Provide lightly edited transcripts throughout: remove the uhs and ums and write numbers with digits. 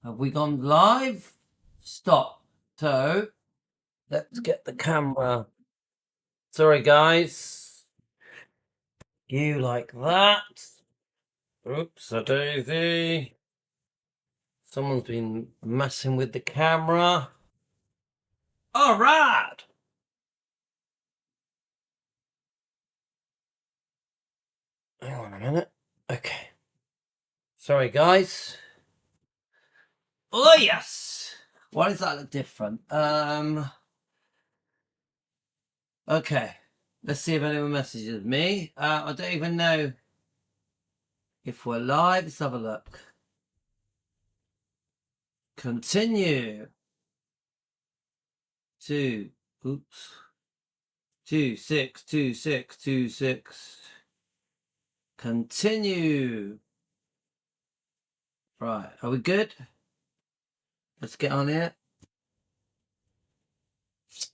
Have we gone live? Stop. So, let's get the camera. Sorry, guys. You like that. Oops, a daisy. Someone's been messing with the camera. All right. Hang on a minute. Okay. Sorry, guys. Oh, yes. Why does that look different? Okay. Let's see if anyone messages me. I don't even know if we're live. Let's have a look. Continue. 262626. Continue. Right, are we good? Let's get on here.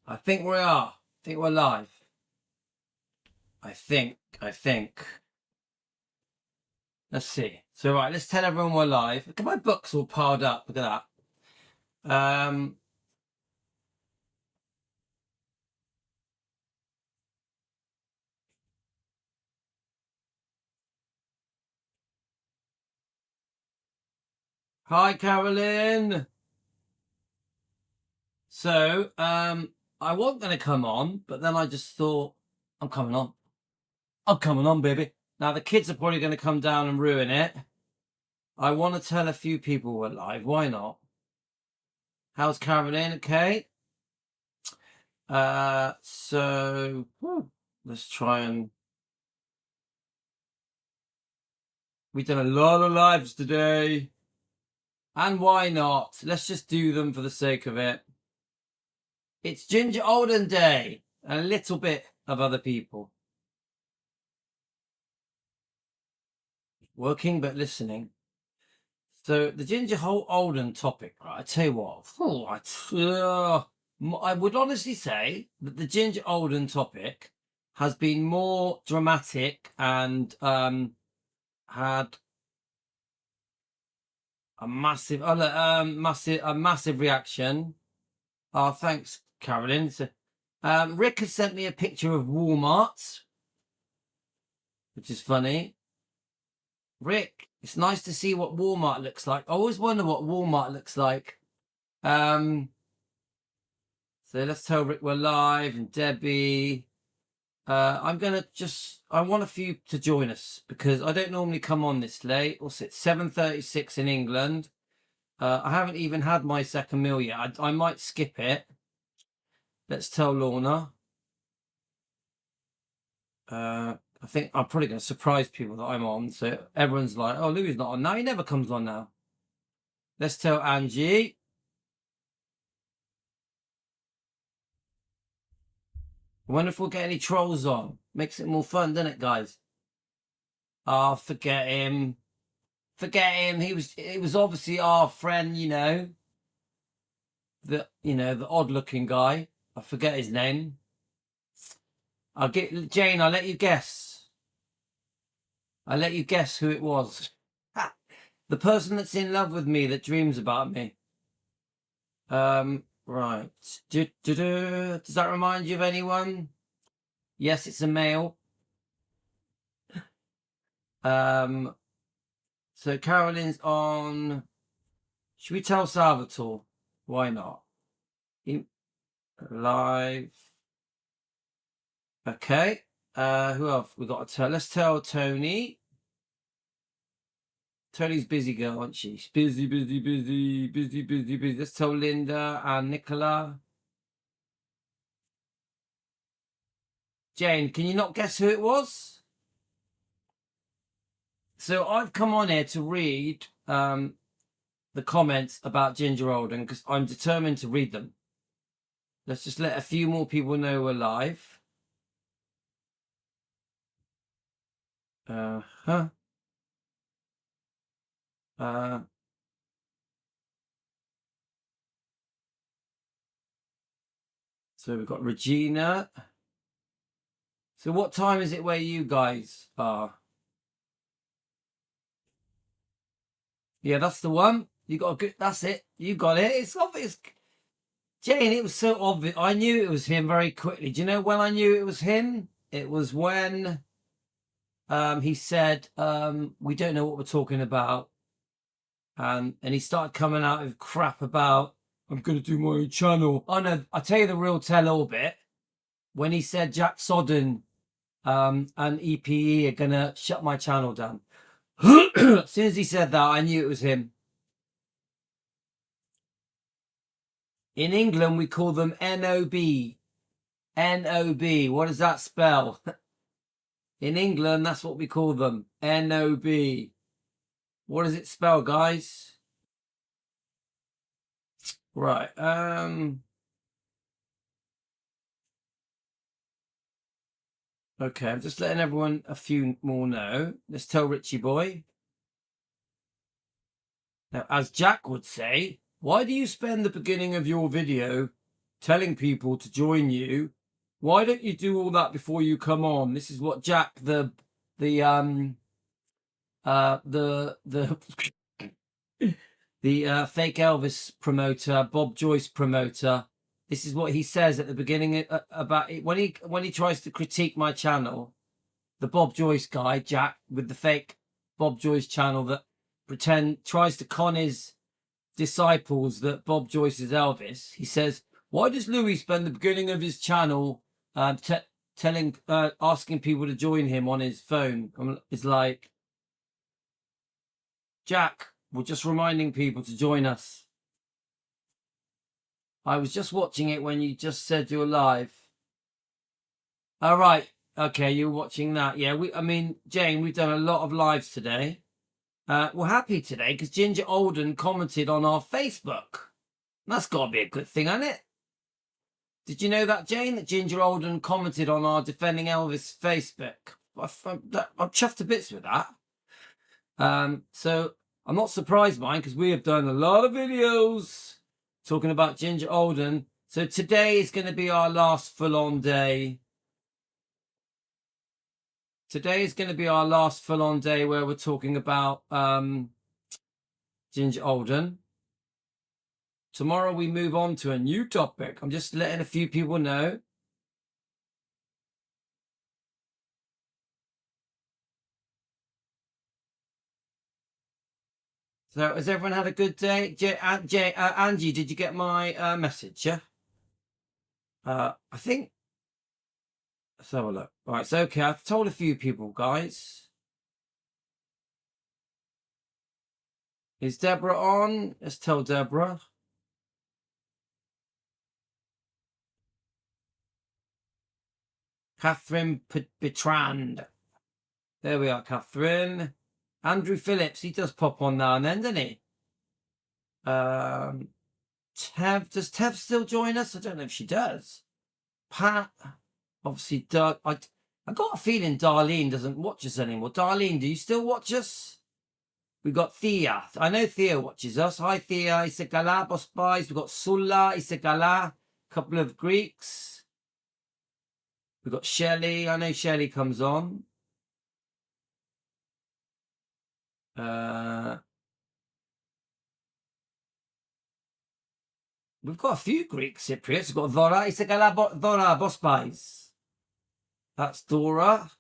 I think we are. I think we're live. I think. Let's see. So right, let's tell everyone we're live. Look at my books all piled up. Look at that. Hi, Carolyn. So, I wasn't going to come on, but then I just thought, I'm coming on. I'm coming on, baby. Now, the kids are probably going to come down and ruin it. I want to tell a few people we're live. Why not? How's Carolyn? Okay. So, let's try and... We've done a lot of lives today. And why not? Let's just do them for the sake of it. It's Ginger Alden Day. And a little bit of other people. Working but listening. So the Ginger Alden topic, right? I tell you what, I would honestly say that the Ginger Alden topic has been more dramatic and had a massive reaction. Oh, thanks, Carolyn. So, Rick has sent me a picture of Walmart, which is funny. Rick, it's nice to see what Walmart looks like. I always wonder what Walmart looks like. So let's tell Rick we're live, and Debbie. I want a few to join us because I don't normally come on this late. What's it? 7:36 in England. I haven't even had my second meal yet. I might skip it. Let's tell Lorna. I think I'm probably going to surprise people that I'm on. So everyone's like, oh, Louis not on now. He never comes on now. Let's tell Angie. I wonder if we'll get any trolls on. Makes it more fun, doesn't it, guys? Oh, forget him. Forget him. He was obviously our friend, the odd looking guy. I forget his name. Jane, I'll let you guess. I'll let you guess who it was. The person that's in love with me that dreams about me. Right. Does that remind you of anyone? Yes, it's a male. So Carolyn's on. Should we tell Salvatore? Why not? Live. Okay. Who else we got to tell? Let's tell Tony. Tony's busy girl, isn't she? She's busy. Let's tell Linda and Nicola. Jane, can you not guess who it was? So I've come on here to read the comments about Ginger Alden because I'm determined to read them. Let's just let a few more people know we're live. So we've got Regina. So what time is it where you guys are? Yeah, that's the one. You got a good. That's it. You got it. It's obvious. Jane, it was so obvious. I knew it was him very quickly. Do you know when I knew it was him? It was when he said, we don't know what we're talking about. And he started coming out with crap about, I'm going to do my own channel. Oh, no, I'll tell you the real tell-all bit. When he said Jack Sodden and EPE are going to shut my channel down. As soon as he said that, I knew it was him. In England, we call them NOB. NOB. What does that spell? In England, that's what we call them. NOB. What does it spell, guys? Right. Okay, I'm just letting everyone a few more know. Let's tell Richie boy. Now, as Jack would say, why do you spend the beginning of your video telling people to join you? Why don't you do all that before you come on? This is what Jack, the fake Elvis promoter, Bob Joyce promoter. This is what he says at the beginning about it. When he tries to critique my channel, the Bob Joyce guy, Jack, with the fake Bob Joyce channel that tries to con his disciples that Bob Joyce is Elvis. He says, why does Louis spend the beginning of his channel asking people to join him on his phone? It's like, Jack, we're just reminding people to join us. I was just watching it when you just said you're live. All right. Okay, you're watching that. Yeah, I mean, Jane, we've done a lot of lives today. We're happy today because Ginger Alden commented on our Facebook. That's got to be a good thing, hasn't it? Did you know that, Jane, that Ginger Alden commented on our Defending Elvis Facebook? I'm chuffed to bits with that. So I'm not surprised, mine, because we have done a lot of videos talking about Ginger Alden. So today is going to be our last full-on day. Today is going to be our last full-on day where we're talking about Ginger Alden. Tomorrow we move on to a new topic. I'm just letting a few people know. So has everyone had a good day? Angie, did you get my message? Yeah. I think. Let's have a look. All right, so okay, I've told a few people, guys. Is Deborah on? Let's tell Deborah. Catherine Betrand. There we are, Catherine. Andrew Phillips, he does pop on now and then, doesn't he? Tev, does Tev still join us? I don't know if she does. Pat, obviously, Doug. I got a feeling Darlene doesn't watch us anymore. Darlene, do you still watch us? We got Thea. I know Thea watches us. Hi, Thea. Isegala, Boss Boys. We've got Sulla, Isegala, a couple of Greeks. We've got Shelley. I know Shelley comes on. We've got a few Greek Cypriots. We've got Dora. Isegala, Dora, Boss Boys. That's Dora.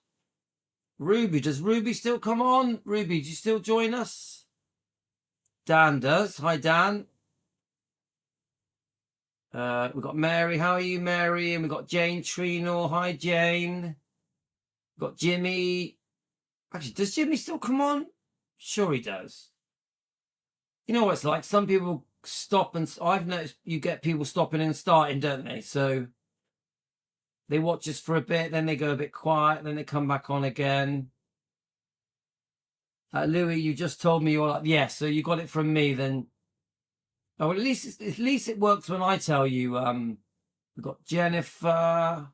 Ruby. Does Ruby still come on? Ruby, do you still join us? Dan does. Hi, Dan. We've got Mary. How are you, Mary? And we've got Jane Trinor. Hi, Jane. We've got Jimmy. Actually, does Jimmy still come on? Sure he does. You know what it's like? Some people stop and... I've noticed you get people stopping and starting, don't they? So they watch us for a bit, then they go a bit quiet, then they come back on again. Louis, you just told me you're like... Yeah, so you got it from me then... Oh, well, at least it works when I tell you. We've got Jennifer,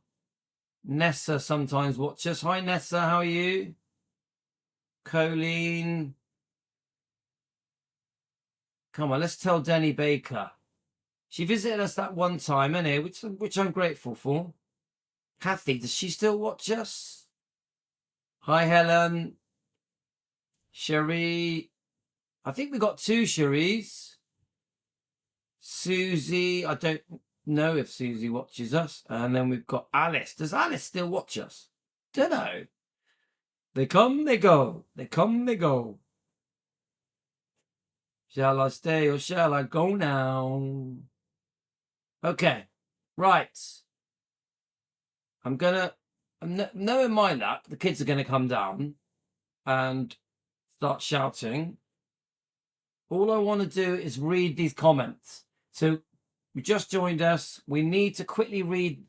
Nessa sometimes watch us. Hi, Nessa, how are you? Colleen. Come on, let's tell Denny Baker. She visited us that one time, anyway, which I'm grateful for. Kathy, does she still watch us? Hi, Helen. Cherie. I think we got two Cheries. Susie, I don't know if Susie watches us. And then we've got Alice. Does Alice still watch us? Don't know. They come, they go. They come, they go. Shall I stay or shall I go now? Okay, right. Knowing my luck, the kids are going to come down and start shouting. All I want to do is read these comments. So you just joined us. We need to quickly read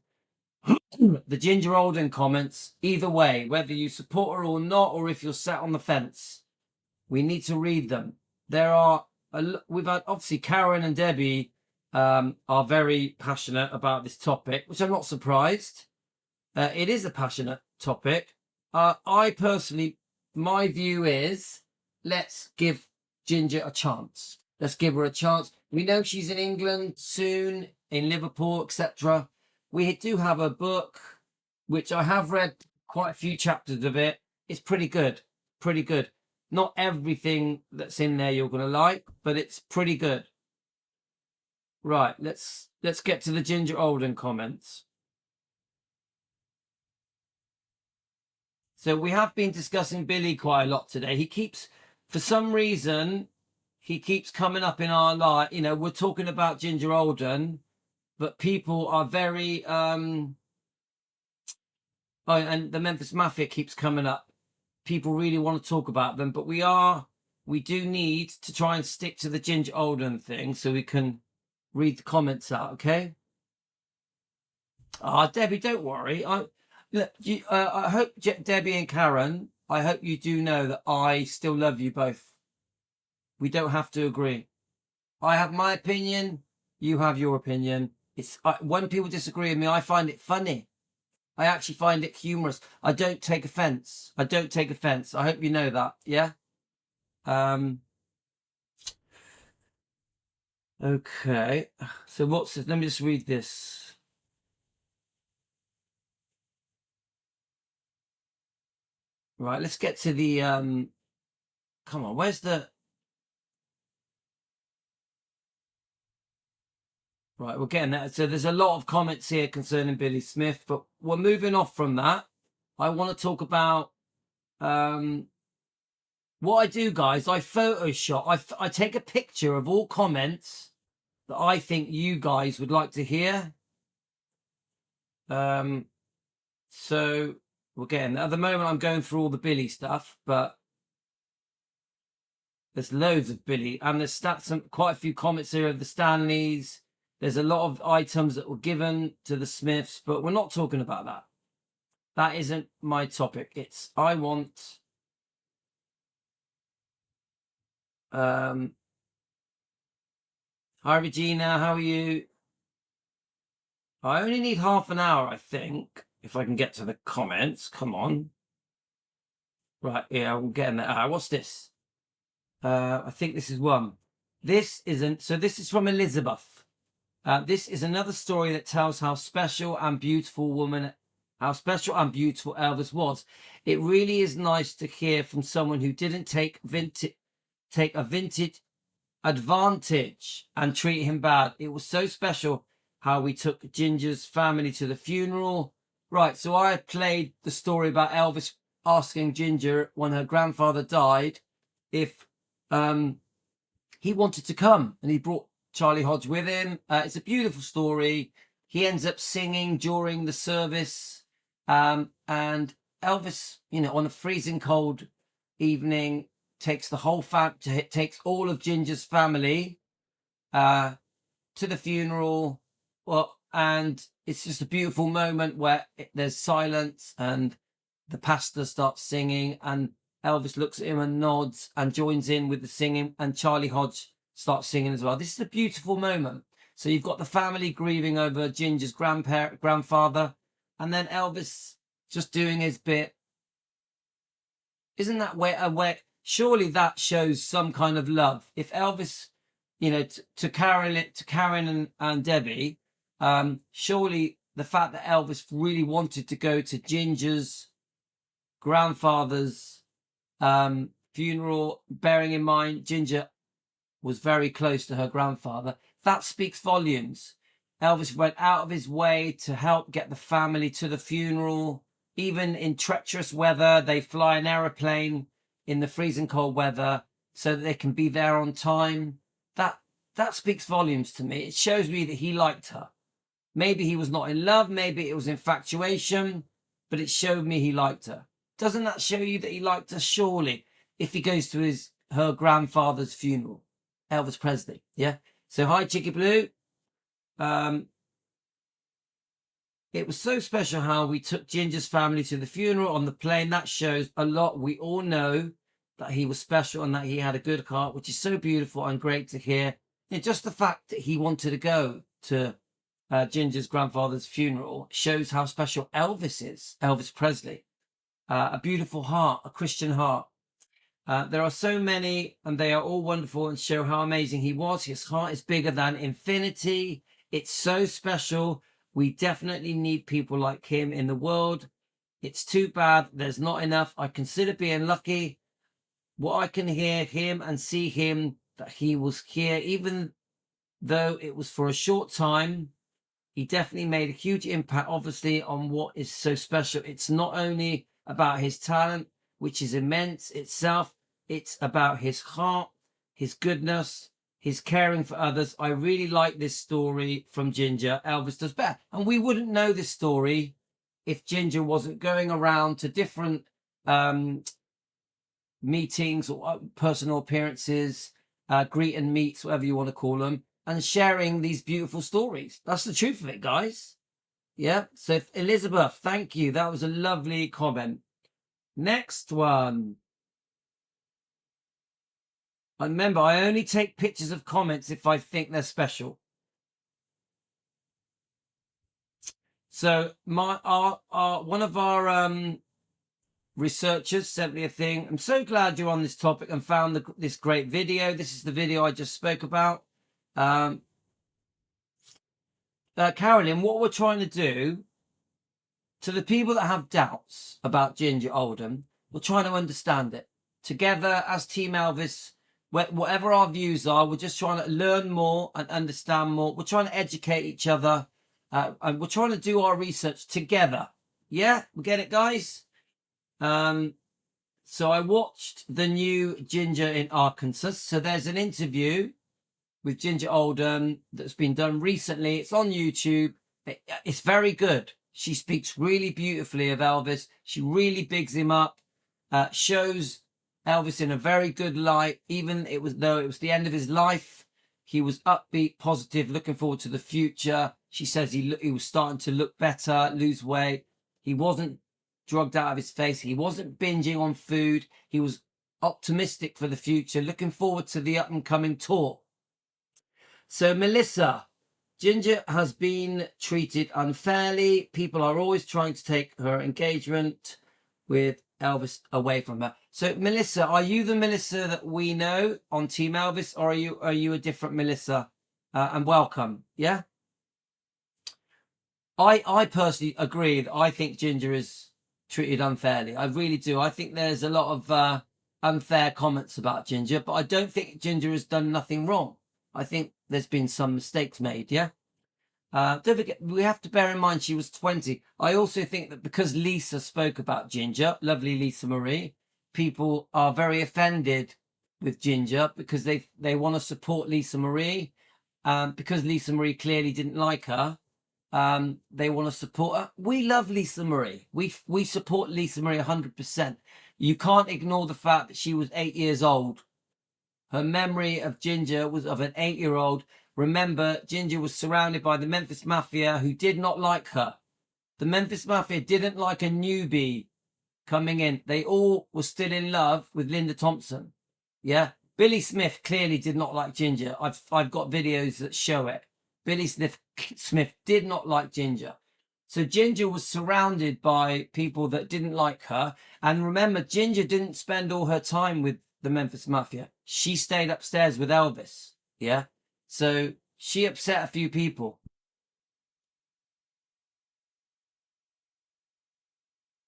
the Ginger Alden comments. Either way, whether you support her or not, or if you're sat on the fence, we need to read them. We've had, obviously, Karen and Debbie are very passionate about this topic, which I'm not surprised. It is a passionate topic. I personally, my view is, let's give Ginger a chance. Let's give her a chance. We know she's in England soon, in Liverpool, etc. We do have a book, which I have read quite a few chapters of it. It's pretty good. Pretty good. Not everything that's in there you're going to like, but it's pretty good. Right, let's get to the Ginger Alden comments. So we have been discussing Billy quite a lot today. He keeps, for some reason, he keeps coming up in our life. You know, we're talking about Ginger Alden, but people are very, oh, and the Memphis Mafia keeps coming up. People really want to talk about them, but we do need to try and stick to the Ginger Alden thing so we can read the comments out, okay? Debbie, don't worry. I hope Debbie and Karen, I hope you do know that I still love you both. We don't have to agree. I have my opinion. You have your opinion. When people disagree with me, I find it funny. I actually find it humorous. I don't take offense. I don't take offense. I hope you know that. Yeah. Okay. So what's this? Let me just read this. Right, let's get to the come on, where's the right, we're getting that. So there's a lot of comments here concerning Billy Smith, but we're moving off from that. I want to talk about what I do, guys. I Photoshop. I take a picture of all comments that I think you guys would like to hear. So again, at the moment I'm going through all the Billy stuff, but there's loads of Billy, and there's quite a few comments here of the Stanleys. There's a lot of items that were given to the Smiths, but we're not talking about that. That isn't my topic. I want hi Regina, how are you? I only need half an hour, I think, if I can get to the comments. Come on. Right, yeah, we'll get in there. What's this? I think this is one. This is from Elizabeth. This is another story that tells how special and beautiful Elvis was. It really is nice to hear from someone who didn't take a vintage advantage and treat him bad. It was so special how we took Ginger's family to the funeral. Right, so I played the story about Elvis asking Ginger when her grandfather died if he wanted to come, and he brought Charlie Hodge with him. It's a beautiful story. He ends up singing during the service, and Elvis, on a freezing cold evening, takes takes all of Ginger's family to the funeral. Well, and it's just a beautiful moment where there's silence and the pastor starts singing, and Elvis looks at him and nods and joins in with the singing, and Charlie Hodge starts singing as well. This is a beautiful moment. So you've got the family grieving over Ginger's grandfather, and then Elvis just doing his bit. Isn't that where surely that shows some kind of love? If Elvis, to Karen and Debbie, surely the fact that Elvis really wanted to go to Ginger's grandfather's funeral, bearing in mind Ginger was very close to her grandfather. That speaks volumes. Elvis went out of his way to help get the family to the funeral. Even in treacherous weather, they fly an aeroplane in the freezing cold weather so that they can be there on time. That speaks volumes to me. It shows me that he liked her. Maybe he was not in love, maybe it was infatuation, but it showed me he liked her. Doesn't that show you that he liked her? Surely, if he goes to her grandfather's funeral, Elvis Presley. Yeah. So hi, Chicky Blue. It was so special how we took Ginger's family to the funeral on the plane. That shows a lot. We all know that he was special and that he had a good heart, which is so beautiful and great to hear. And just the fact that he wanted to go to Ginger's grandfather's funeral shows how special Elvis is, Elvis Presley. A beautiful heart, a Christian heart. There are so many, and they are all wonderful and show how amazing he was. His heart is bigger than infinity. It's so special. We definitely need people like him in the world. It's too bad there's not enough. I consider being lucky. What I can hear him and see him, that he was here, even though it was for a short time. He definitely made a huge impact, obviously, on what is so special. It's not only about his talent, which is immense itself. It's about his heart, his goodness, his caring for others. I really like this story from Ginger. Elvis does better. And we wouldn't know this story if Ginger wasn't going around to different meetings or personal appearances, greet and meets, whatever you want to call them, and sharing these beautiful stories. That's the truth of it, guys. Yeah. So Elizabeth, thank you. That was a lovely comment. Next one. Remember, I only take pictures of comments if I think they're special. So one of our researchers sent me a thing. I'm so glad you're on this topic and found this great video. This is the video I just spoke about. Carolyn, what we're trying to do, to the people that have doubts about Ginger Alden, we're trying to understand it. Together as Team Elvis, whatever our views are, we're just trying to learn more and understand more. We're trying to educate each other. And we're trying to do our research together. Yeah? We get it, guys? So I watched the new Ginger in Arkansas. So there's an interview with Ginger Alden that's been done recently. It's on YouTube. It's very good. She speaks really beautifully of Elvis. She really bigs him up, shows Elvis in a very good light, even though it was the end of his life. He was upbeat, positive, looking forward to the future. She says he was starting to look better, lose weight. He wasn't drugged out of his face. He wasn't binging on food. He was optimistic for the future, looking forward to the up and coming tour. So Melissa, Ginger has been treated unfairly. People are always trying to take her engagement with Elvis away from her. So Melissa, are you the Melissa that we know on Team Elvis, or are you a different Melissa? And welcome. Yeah. I personally agree that I think Ginger is treated unfairly. I really do. I think there's a lot of unfair comments about Ginger, but I don't think Ginger has done nothing wrong. I think there's been some mistakes made. Yeah. Don't forget, we have to bear in mind she was 20. I also think that because Lisa spoke about Ginger, lovely Lisa Marie, people are very offended with Ginger because they want to support Lisa Marie. Because Lisa Marie clearly didn't like her, they want to support her. We love Lisa Marie. We support Lisa Marie 100%. You can't ignore the fact that she was 8 years old. Her memory of Ginger was of an 8-year-old. Remember, Ginger was surrounded by the Memphis Mafia who did not like her. The Memphis Mafia didn't like a newbie coming in. They all were still in love with Linda Thompson. Yeah. Billy Smith clearly did not like Ginger. I've got videos that show it. Billy Smith did not like Ginger. So Ginger was surrounded by people that didn't like her. And remember, Ginger didn't spend all her time with the Memphis Mafia. She stayed upstairs with Elvis. Yeah. So she upset a few people.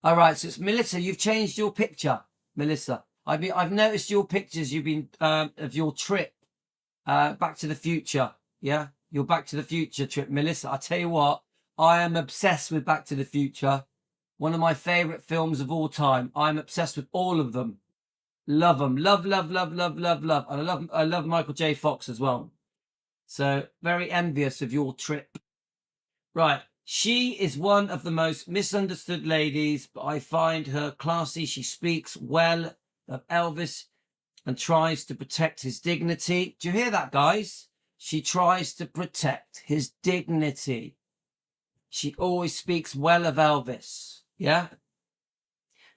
All right. So it's Melissa. You've changed your picture, Melissa. I've noticed your pictures. You've been of your trip Back to the Future. Yeah, your Back to the Future trip, Melissa. I tell you what, I am obsessed with Back to the Future. One of my favorite films of all time. I'm obsessed with all of them. Love them. Love, love, love, love, love, love. And I love Michael J. Fox as well. So very envious of your trip. Right. She is one of the most misunderstood ladies, but I find her classy. She speaks well of Elvis and tries to protect his dignity. Do you hear that, guys? She tries to protect his dignity. She always speaks well of Elvis. Yeah?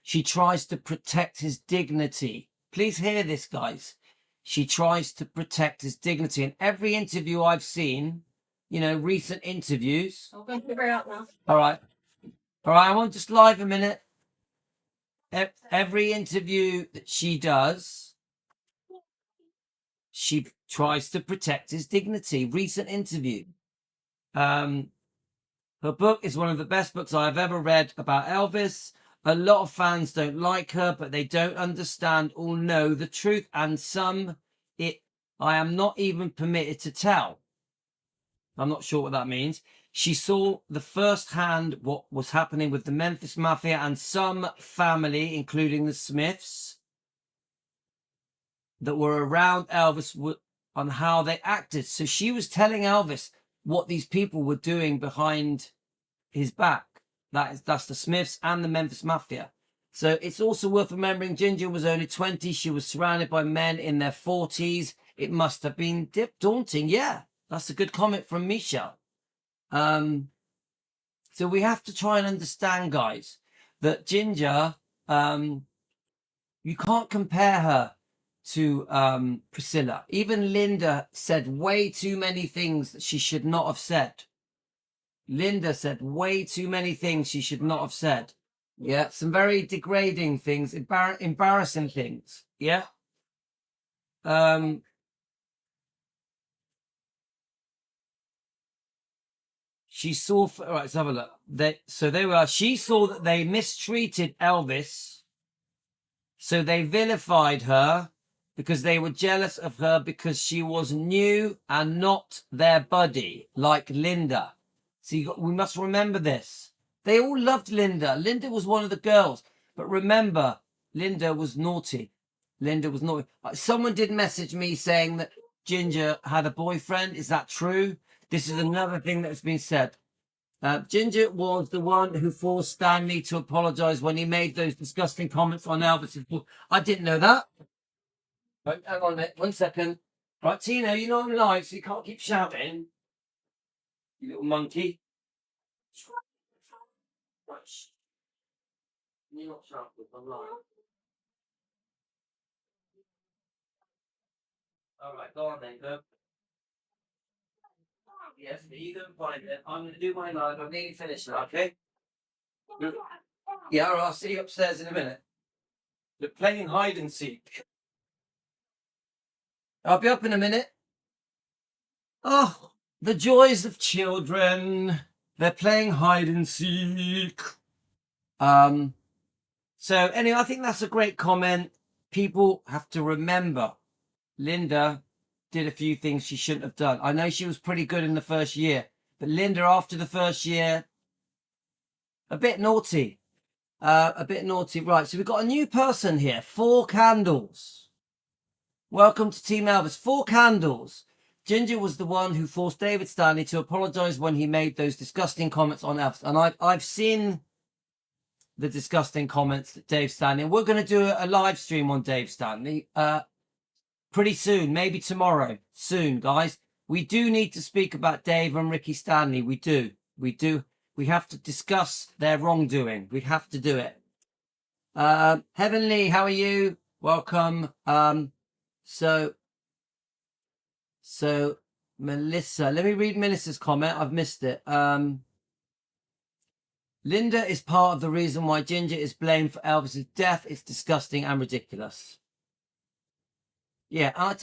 She tries to protect his dignity. Please hear this, guys. She tries to protect his dignity. In every interview I've seen, you know, recent interviews. I'll go figure out now. All right. All right, I want just live a minute. Every interview that she does, she tries to protect his dignity. Recent interview. Her book is one of the best books I've ever read about Elvis. A lot of fans don't like her, but they don't understand or know the truth. And I am not even permitted to tell. I'm not sure what that means. She saw the first hand what was happening with the Memphis Mafia and some family, including the Smiths, that were around Elvis on how they acted. So she was telling Elvis what these people were doing behind his back. That's the Smiths and the Memphis Mafia. So it's also worth remembering Ginger was only 20. She was surrounded by men in their 40s. It must have been daunting. Yeah, that's a good comment from Michelle. So we have to try and understand, guys, that Ginger, you can't compare her to Priscilla. Even Linda said way too many things that she should not have said. Linda said way too many things she should not have said. Yeah, some very degrading things, embarrassing things. Yeah. She saw. All right, let's have a look. She saw that they mistreated Elvis, so they vilified her because they were jealous of her because she was new and not their buddy, like Linda. So we must remember this. They all loved Linda. Linda was one of the girls. But remember, Linda was naughty. Linda was naughty. Someone did message me saying that Ginger had a boyfriend. Is that true? This is another thing that's been said. Ginger was the one who forced Stanley to apologize when he made those disgusting comments on Elvis's book. I didn't know that. Right, hang on a minute. 1 second. Right, Tina, you know I'm live, so you can't keep shouting. You little monkey. Right. You're not shouting. I'm live. All right, go on then, go. Yes, you go and find it. I'm going to do my live. I'm nearly finished now, okay? Yeah, all right, I'll see you upstairs in a minute. They're playing hide and seek. I'll be up in a minute. Oh, the joys of children. They're playing hide and seek. So anyway, I think that's a great comment. People have to remember Linda did a few things she shouldn't have done. I know she was pretty good in the first year, but Linda, after the first year, a bit naughty. Right, so we've got a new person here. 4 candles. Welcome to Team Elvis. 4 candles. Ginger was the one who forced David Stanley to apologize when he made those disgusting comments on Elvis. And I've seen the disgusting comments that Dave Stanley. And we're going to do a live stream on Dave Stanley pretty soon, maybe tomorrow. Soon, guys. We do need to speak about Dave and Ricky Stanley. We do. We have to discuss their wrongdoing. We have to do it. Heavenly, how are you? Welcome. So Melissa, let me read Melissa's comment. I've missed it. Linda is part of the reason why Ginger is blamed for Elvis's death. It's disgusting and ridiculous. Yeah,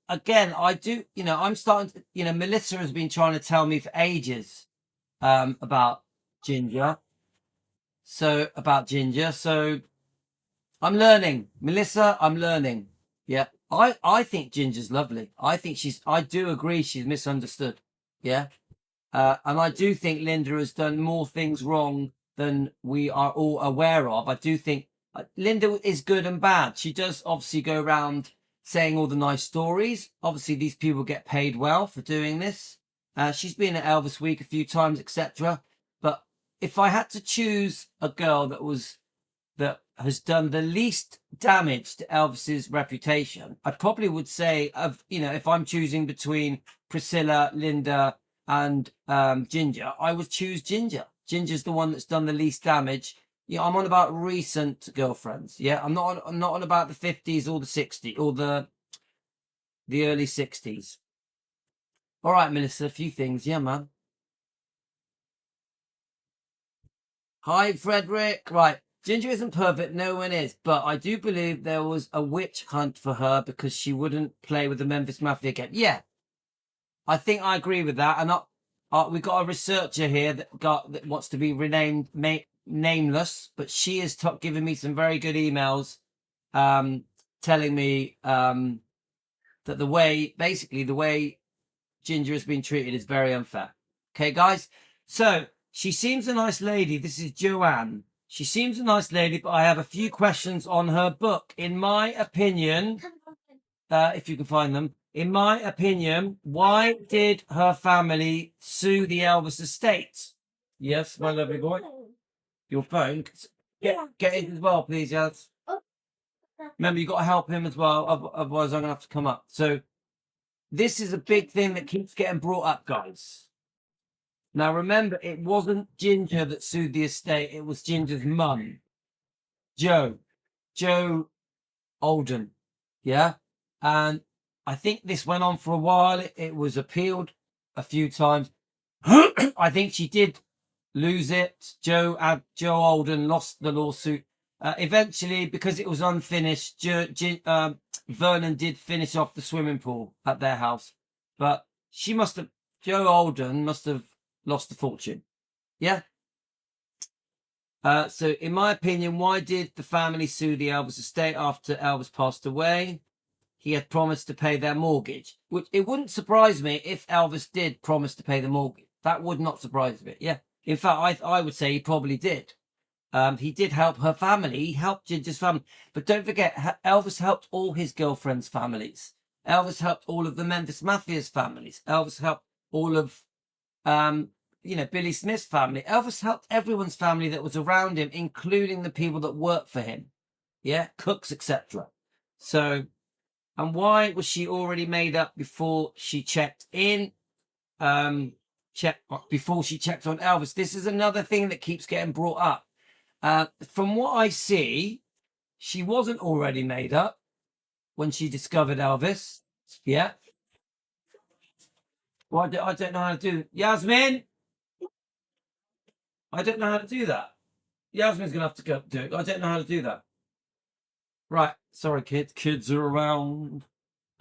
again, I do, I'm starting to, Melissa has been trying to tell me for ages about Ginger. So I'm learning, Melissa. I'm learning. Yeah, I think Ginger's lovely. I do agree she's misunderstood. Yeah, and I do think Linda has done more things wrong than we are all aware of. I do think Linda is good and bad. She does obviously go around saying all the nice stories. Obviously, these people get paid well for doing this. She's been at Elvis Week a few times, etc. But if I had to choose a girl that has done the least damage to Elvis's reputation, I probably would say, if I'm choosing between Priscilla, Linda, and Ginger, I would choose Ginger. Ginger's the one that's done the least damage. Yeah, I'm on about recent girlfriends. Yeah, I'm not on about the 50s or the 60s or the early 60s. All right, Melissa, a few things. Yeah, man. Hi, Frederick. Right. Ginger isn't perfect, no one is, but I do believe there was a witch hunt for her because she wouldn't play with the Memphis Mafia again. Yeah, I think I agree with that. And we've got a researcher here that wants to be renamed nameless, but she has given me some very good emails, telling me that the way Ginger has been treated is very unfair. Okay, guys. So she seems a nice lady. This is Joanne. She seems a nice lady, but I have a few questions on her book. In my opinion, if you can find them, in my opinion, why did her family sue the Elvis estate? Yes, my lovely boy. Your phone. Get it as well, please, yes. Remember, you got to help him as well. Otherwise, I'm going to have to come up. So this is a big thing that keeps getting brought up, guys. Now, remember, it wasn't Ginger that sued the estate. It was Ginger's mum, Joe Alden. Yeah. And I think this went on for a while. It was appealed a few times. I think she did lose it. Joe Alden lost the lawsuit. Eventually, because it was unfinished, Vernon did finish off the swimming pool at their house. But Joe Alden must have lost a fortune. Yeah. So in my opinion, why did the family sue the Elvis estate after Elvis passed away? He had promised to pay their mortgage, which it wouldn't surprise me if Elvis did promise to pay the mortgage. That would not surprise me. Yeah. In fact, I would say he probably did. He did help her family. He helped Ginger's family. But don't forget, Elvis helped all his girlfriends' families. Elvis helped all of the Memphis Mafia's families. Elvis helped all of, Billy Smith's family. Elvis helped everyone's family that was around him, including the people that worked for him. Yeah, cooks, etc. So, and why was she already made up before she checked in? Before she checked on Elvis. This is another thing that keeps getting brought up. From what I see, she wasn't already made up when she discovered Elvis. Yeah. Well, I don't know how to do Yasmin. I don't know how to do that. Yasmin's gonna have to go do it. I don't know how to do that. Right. Sorry, kids. Kids are around.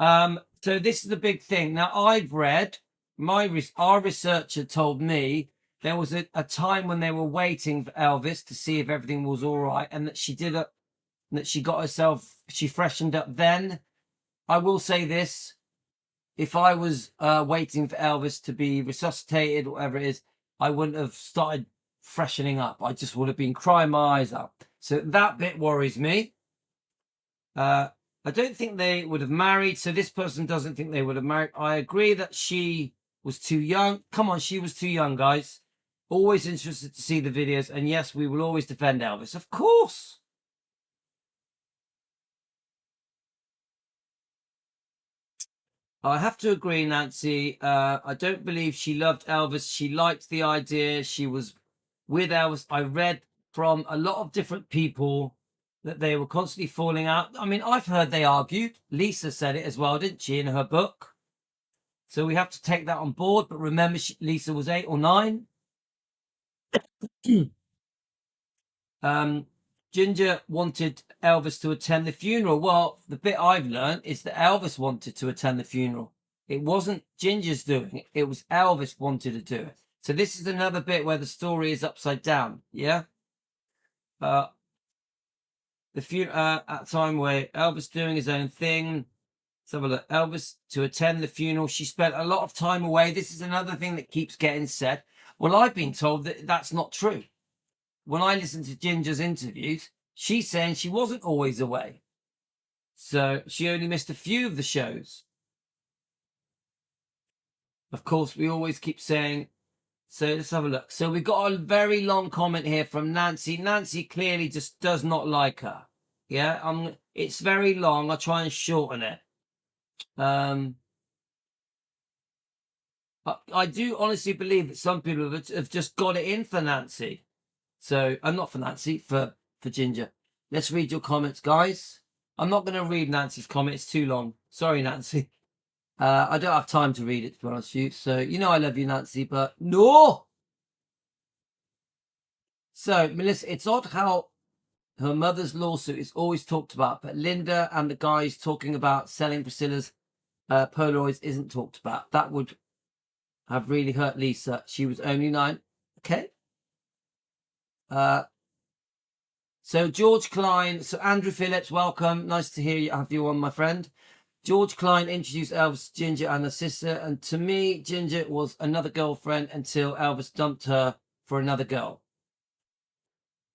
So this is the big thing. Now I've read our researcher told me there was a time when they were waiting for Elvis to see if everything was all right, and that she freshened up then. I will say this: if I was waiting for Elvis to be resuscitated, whatever it is, I wouldn't have started freshening up. I just would have been crying my eyes out. So that bit worries me. I don't think they would have married. So this person doesn't think they would have married. I agree that she was too young. Come on, she was too young, guys. Always interested to see the videos. And yes, we will always defend Elvis. Of course. I have to agree, Nancy. I don't believe she loved Elvis. She liked the idea. She was with Elvis. I read from a lot of different people that they were constantly falling out. I mean, I've heard they argued. Lisa said it as well, didn't she, in her book? So we have to take that on board. But remember, Lisa was 8 or 9. Ginger wanted Elvis to attend the funeral. Well, the bit I've learned is that Elvis wanted to attend the funeral. It wasn't Ginger's doing it. It was Elvis wanted to do it. So this is another bit where the story is upside down. Yeah. at a time where Elvis doing his own thing. Let's have a look. Elvis to attend the funeral. She spent a lot of time away. This is another thing that keeps getting said. Well, I've been told that that's not true. When I listen to Ginger's interviews, she's saying she wasn't always away. So she only missed a few of the shows. Of course, we always keep saying, so let's have a look. So we've got a very long comment here from Nancy. Nancy clearly just does not like her. Yeah, it's very long. I'll try and shorten it. I do honestly believe that some people have just got it in for Nancy. So I'm not for Nancy, for Ginger. Let's read your comments, guys. I'm not going to read Nancy's comment. It's too long. Sorry, Nancy. I don't have time to read it, to be honest with you. So, you know I love you, Nancy, but no! So, Melissa, it's odd how her mother's lawsuit is always talked about, but Linda and the guys talking about selling Priscilla's Polaroids isn't talked about. That would have really hurt Lisa. She was only 9. Okay. So George Klein, so Andrew Phillips, welcome. Nice to have you on, my friend. George Klein introduced Elvis to Ginger and her sister, and to me, Ginger was another girlfriend until Elvis dumped her for another girl.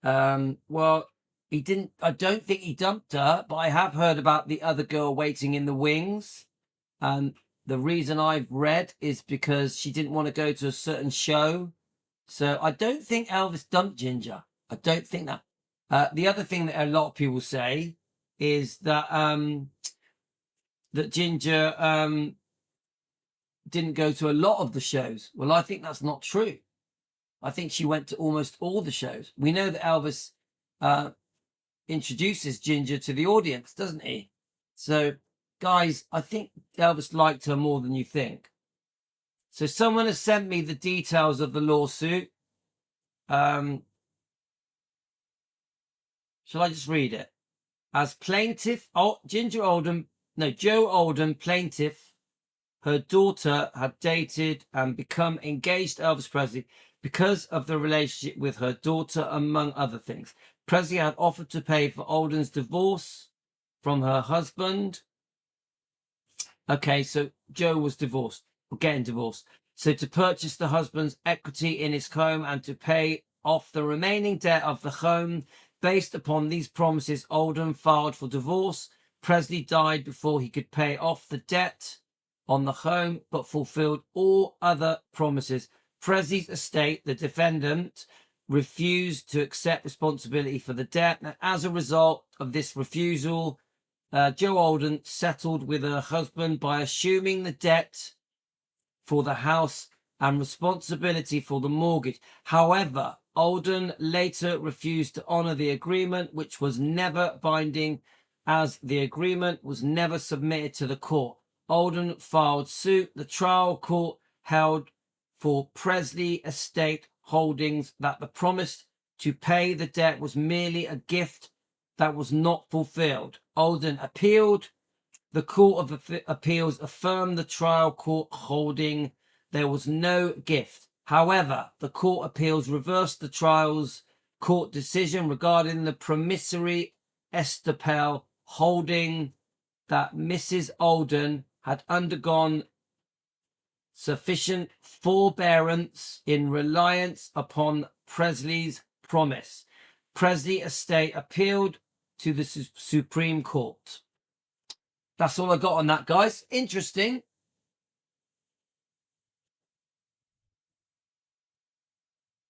Well, he didn't. I don't think he dumped her, but I have heard about the other girl waiting in the wings, and the reason I've read is because she didn't want to go to a certain show. So I don't think Elvis dumped Ginger. I don't think that. The other thing that a lot of people say is that that Ginger didn't go to a lot of the shows. Well, I think that's not true. I think she went to almost all the shows. We know that Elvis introduces Ginger to the audience, doesn't he? So, guys, I think Elvis liked her more than you think. So someone has sent me the details of the lawsuit. Shall I just read it? As plaintiff, Joe Alden, plaintiff, her daughter had dated and become engaged to Elvis Presley because of the relationship with her daughter, among other things. Presley had offered to pay for Alden's divorce from her husband. Okay, so Joe was divorced, or getting divorced. So to purchase the husband's equity in his home and to pay off the remaining debt of the home. Based upon these promises, Alden filed for divorce. Presley died before he could pay off the debt on the home, but fulfilled all other promises. Presley's estate, the defendant, refused to accept responsibility for the debt. And as a result of this refusal, Joe Alden settled with her husband by assuming the debt for the house and responsibility for the mortgage. However, Alden later refused to honor the agreement, which was never binding, as the agreement was never submitted to the court. Alden filed suit. The trial court held for Presley estate holdings that the promise to pay the debt was merely a gift that was not fulfilled. Alden appealed. The Court of Appeals affirmed the trial court holding there was no gift. However, the Court of Appeals reversed the trial's court decision regarding the promissory estoppel, holding that Mrs. Alden had undergone sufficient forbearance in reliance upon Presley's promise. Presley estate appealed to the Supreme Court. That's all I got on that, guys. Interesting.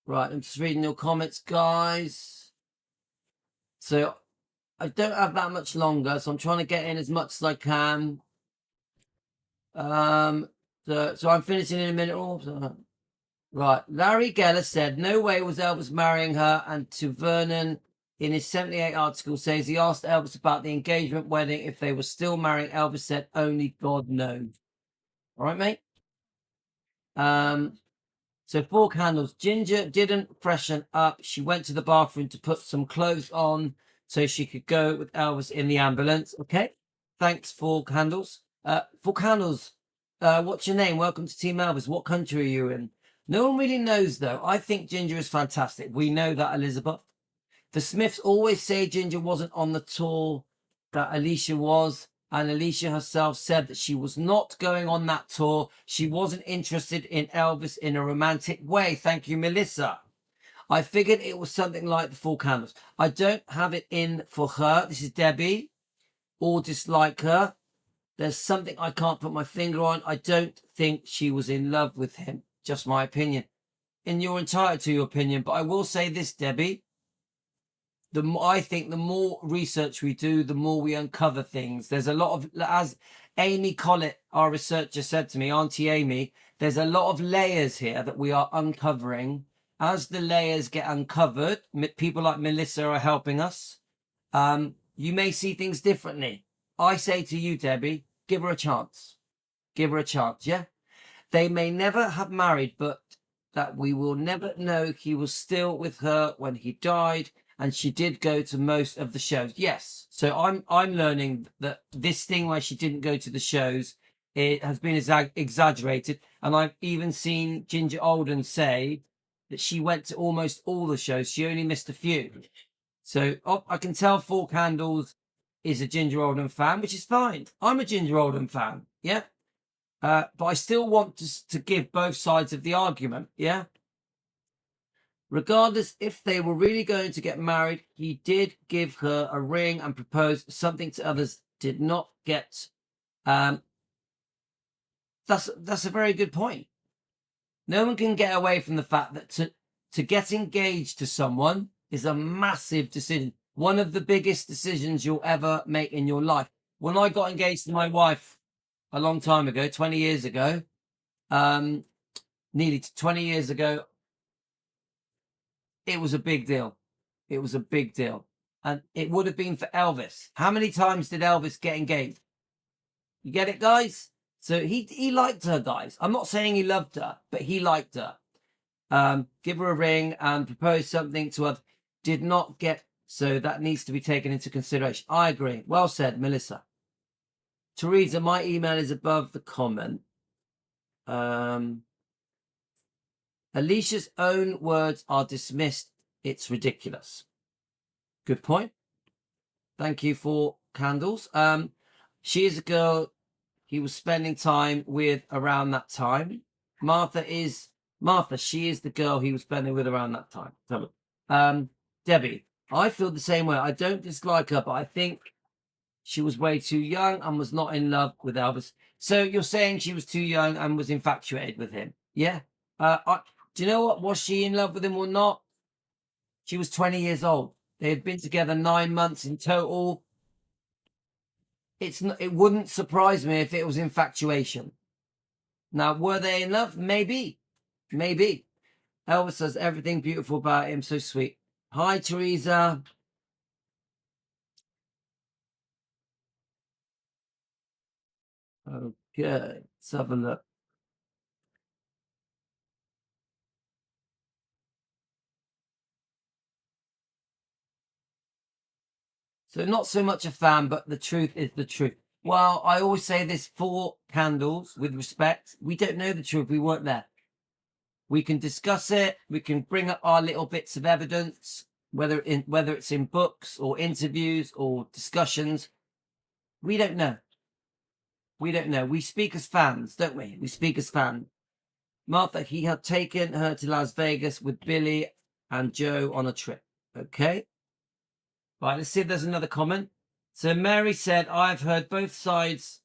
Right, I'm just reading your comments, guys. So I don't have that much longer, so I'm trying to get in as much as I can. So I'm finishing in a minute. Right, Larry Geller said, no way was Elvis marrying her, and to Vernon in his 78 article says he asked Elvis about the engagement wedding if they were still marrying. Elvis said only God knows. All right, mate. So 4 candles. Ginger didn't freshen up. She went to the bathroom to put some clothes on so she could go with Elvis in the ambulance. Okay. Thanks, 4 candles. 4 candles. What's your name? Welcome to Team Elvis. What country are you in? No one really knows, though. I think Ginger is fantastic. We know that, Elizabeth. The Smiths always say Ginger wasn't on the tour that Alicia was, and Alicia herself said that she was not going on that tour. She wasn't interested in Elvis in a romantic way. Thank you, Melissa. I figured it was something like the Four Candles. I don't have it in for her. This is Debbie. Or dislike her. There's something I can't put my finger on. I don't think she was in love with him. Just my opinion. And you're entitled to your opinion. But I will say this, Debbie. I think the more research we do, the more we uncover things. There's a lot of, as Amy Collett, our researcher, said to me, Auntie Amy, there's a lot of layers here that we are uncovering. As the layers get uncovered, people like Melissa are helping us. You may see things differently. I say to you, Debbie, give her a chance. Give her a chance, yeah? They may never have married, but that we will never know he was still with her when he died, and she did go to most of the shows. Yes. So I'm learning that this thing where she didn't go to the shows, it has been exaggerated. And I've even seen Ginger Alden say that she went to almost all the shows. She only missed a few. So I can tell Four Candles is a Ginger Alden fan, which is fine. I'm a Ginger Alden fan, yeah? But I still want to give both sides of the argument, yeah? Regardless, if they were really going to get married, he did give her a ring and propose something to others did not get. That's a very good point. No one can get away from the fact that to get engaged to someone is a massive decision. One of the biggest decisions you'll ever make in your life. When I got engaged to my wife a long time ago, 20 years ago, nearly 20 years ago, it was a big deal. It was a big deal. And it would have been for Elvis. How many times did Elvis get engaged? You get it, guys? So he liked her, guys. I'm not saying he loved her, but he liked her. Give her a ring and propose something to her. Did not get, so that needs to be taken into consideration. I agree. Well said, Melissa. Teresa, my email is above the comment. Alicia's own words are dismissed. It's ridiculous. Good point. Thank you for candles. She is a girl he was spending time with around that time. Martha, she is the girl he was spending with around that time. Debbie, I feel the same way. I don't dislike her, but I think she was way too young and was not in love with Elvis. So you're saying she was too young and was infatuated with him? Yeah. Do you know what? Was she in love with him or not? She was 20 years old. They had been together 9 months in total. It wouldn't surprise me if it was infatuation. Now, were they in love? Maybe. Maybe. Elvis says everything beautiful about him. So sweet. Hi, Teresa. Okay. Let's have a look. So not so much a fan, but the truth is the truth. Well, I always say this, Four Candles, with respect. We don't know the truth. We weren't there. We can discuss it. We can bring up our little bits of evidence, whether it's in books or interviews or discussions. We don't know. We don't know. We speak as fans, don't we? We speak as fans. Martha, he had taken her to Las Vegas with Billy and Joe on a trip. Okay. Right, let's see if there's another comment. So Mary said, I've heard both sides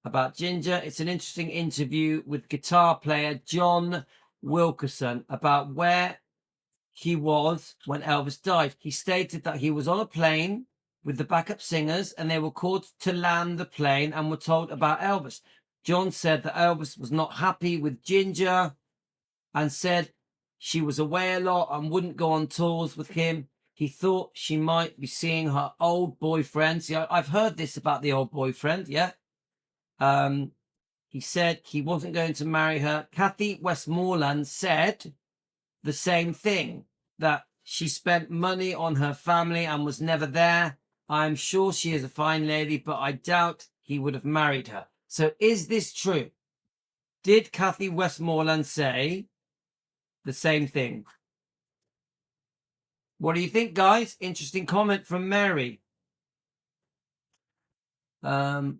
about Ginger. It's an interesting interview with guitar player John Wilkerson about where he was when Elvis died. He stated that he was on a plane with the backup singers and they were called to land the plane and were told about Elvis. John said that Elvis was not happy with Ginger and said she was away a lot and wouldn't go on tours with him. He thought she might be seeing her old boyfriend. See, I've heard this about the old boyfriend, yeah. He said he wasn't going to marry her. Kathy Westmoreland said the same thing, that she spent money on her family and was never there. I'm sure she is a fine lady, but I doubt he would have married her. So is this true? Did Kathy Westmoreland say the same thing? What do you think, guys? Interesting comment from Mary. So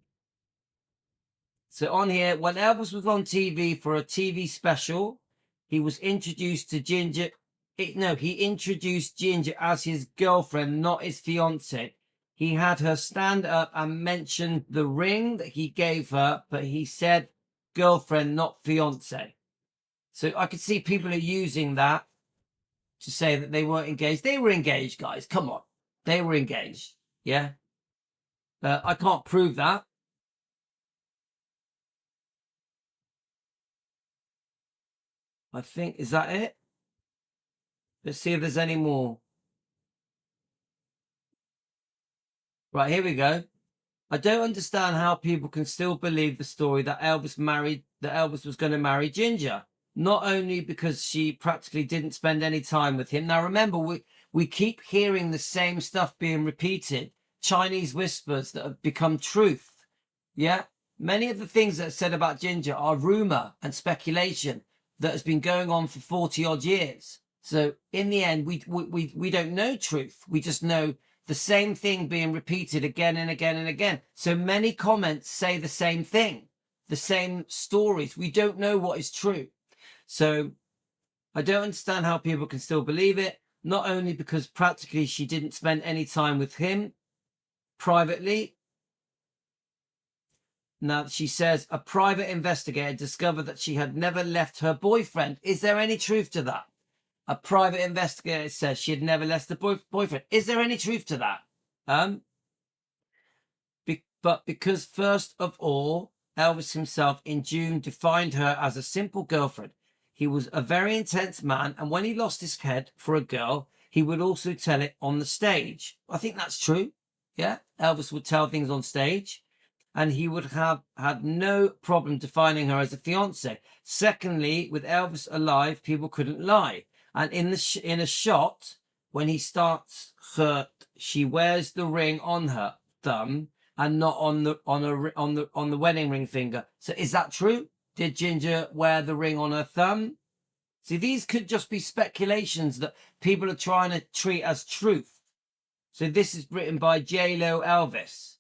on here, when Elvis was on TV for a TV special, he was introduced to Ginger. He introduced Ginger as his girlfriend, not his fiance. He had her stand up and mentioned the ring that he gave her, but he said girlfriend, not fiance. So I could see people are using that to say that they weren't engaged. They were engaged, guys. Come on. They were engaged. Yeah. I can't prove that. I think, is that it? Let's see if there's any more. Right, here we go. I don't understand how people can still believe the story that Elvis was going to marry Ginger. Not only because she practically didn't spend any time with him. Now, remember, we keep hearing the same stuff being repeated. Chinese whispers that have become truth. Yeah. Many of the things that are said about Ginger are rumor and speculation that has been going on for 40 odd years. So in the end, we don't know truth. We just know the same thing being repeated again and again and again. So many comments say the same thing, the same stories. We don't know what is true. So I don't understand how people can still believe it, not only because practically she didn't spend any time with him privately. Now, she says a private investigator discovered that she had never left her boyfriend. Is there any truth to that? A private investigator says she had never left the boyfriend. Is there any truth to that? But because first of all, Elvis himself in June defined her as a simple girlfriend. He was a very intense man, and when he lost his head for a girl, he would also tell it on the stage. I think that's true. Yeah, Elvis would tell things on stage, and he would have had no problem defining her as a fiance. Secondly, with Elvis alive, people couldn't lie. And in a shot, when he starts hurt, she wears the ring on her thumb and not on the wedding ring finger. So is that true? Did Ginger wear the ring on her thumb? See, these could just be speculations that people are trying to treat as truth. So this is written by J-Lo Elvis.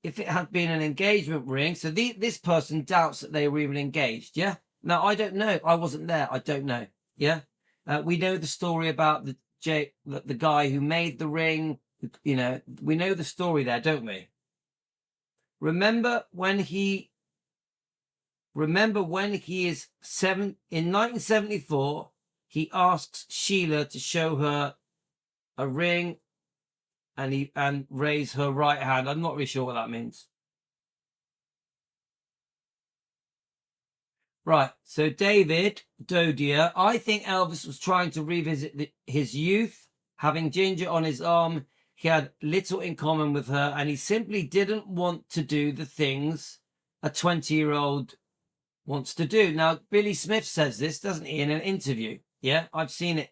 If it had been an engagement ring, so this person doubts that they were even engaged. Yeah. Now I don't know. I wasn't there. I don't know. Yeah. We know the story about the guy who made the ring. You know, we know the story there, don't we? Remember when he is in 1974, he asks Sheila to show her a ring and raise her right hand. I'm not really sure what that means. Right, so David Dodier, I think Elvis was trying to revisit his youth. Having Ginger on his arm, he had little in common with her, and he simply didn't want to do the things a 20-year-old wants to do. Now, Billy Smith says this, doesn't he, in an interview? Yeah, I've seen it.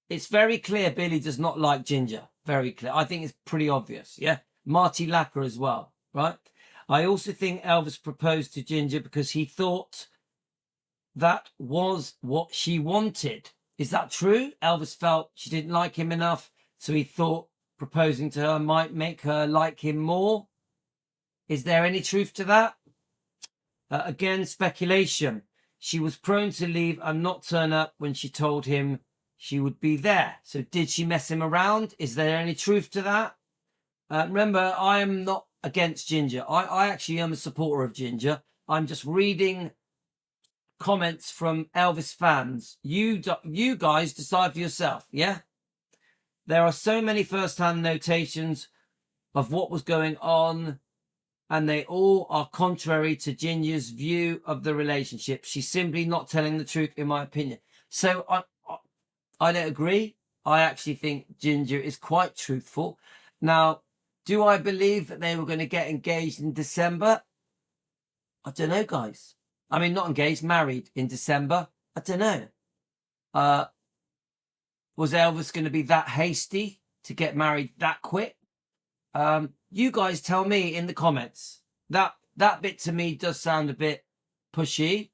It's very clear Billy does not like Ginger. Very clear. I think it's pretty obvious. Yeah, Marty Lacker as well, right? I also think Elvis proposed to Ginger because he thought that was what she wanted. Is that true? Elvis felt she didn't like him enough, so he thought proposing to her might make her like him more. Is there any truth to that? Again, speculation. She was prone to leave and not turn up when she told him she would be there. So did she mess him around? Is there any truth to that? Remember, I am not against Ginger. I actually am a supporter of Ginger. I'm just reading comments from Elvis fans. You guys decide for yourself, yeah? There are so many first-hand notations of what was going on, and they all are contrary to Ginger's view of the relationship. She's simply not telling the truth, in my opinion. So I don't agree. I actually think Ginger is quite truthful. Now, do I believe that they were going to get engaged in December? I don't know, guys. I mean, not engaged, married in December. I don't know. Was Elvis going to be that hasty to get married that quick? You guys tell me in the comments. That bit to me does sound a bit pushy.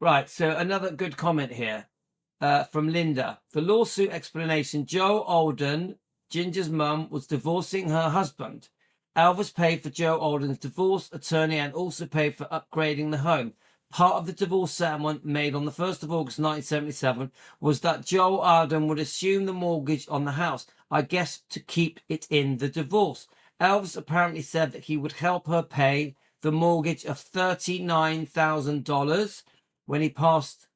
Right, so another good comment here from Linda. The lawsuit explanation: Joe Alden, Ginger's mum, was divorcing her husband. Elvis paid for Joe Alden's divorce attorney and also paid for upgrading the home. Part of the divorce settlement made on the 1st of August 1977 was that Joe Alden would assume the mortgage on the house, I guess to keep it in the divorce. Elvis apparently said that he would help her pay the mortgage of $39,000 when he passed.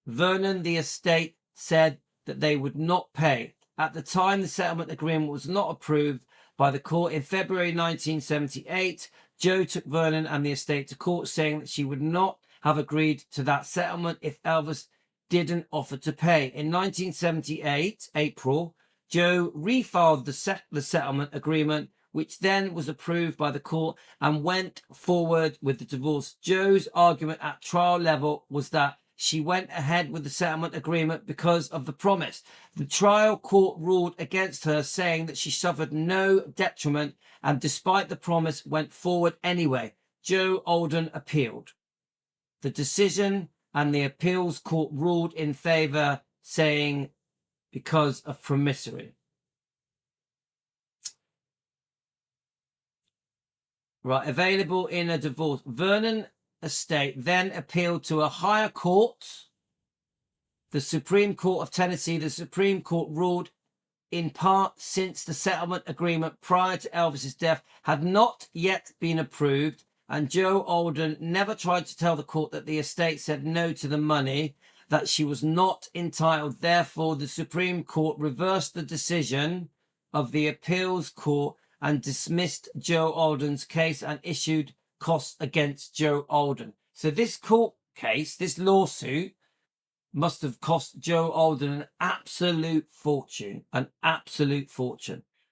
Vernon, the estate, said that they would not pay. At the time, the settlement agreement was not approved by the court. In February 1978, Joe took Vernon and the estate to court, saying that she would not have agreed to that settlement if Elvis didn't offer to pay. In 1978, April, Joe refiled the settlement agreement, which then was approved by the court, and went forward with the divorce. Joe's argument at trial level was that she went ahead with the settlement agreement because of the promise. The trial court ruled against her, saying that she suffered no detriment and despite the promise went forward anyway. Joe Alden appealed the decision and the appeals court ruled in favor, saying because of promissory. Right, available in a divorce. Vernon estate then appealed to a higher court, the Supreme Court of Tennessee. The Supreme Court ruled in part, since the settlement agreement prior to Elvis's death had not yet been approved and Joe Alden never tried to tell the court that the estate said no to the money, that she was not entitled. Therefore, the Supreme Court reversed the decision of the appeals court and dismissed Joe Alden's case and issued costs against Joe Alden. So this court case, this lawsuit, must have cost Joe Alden an absolute fortune,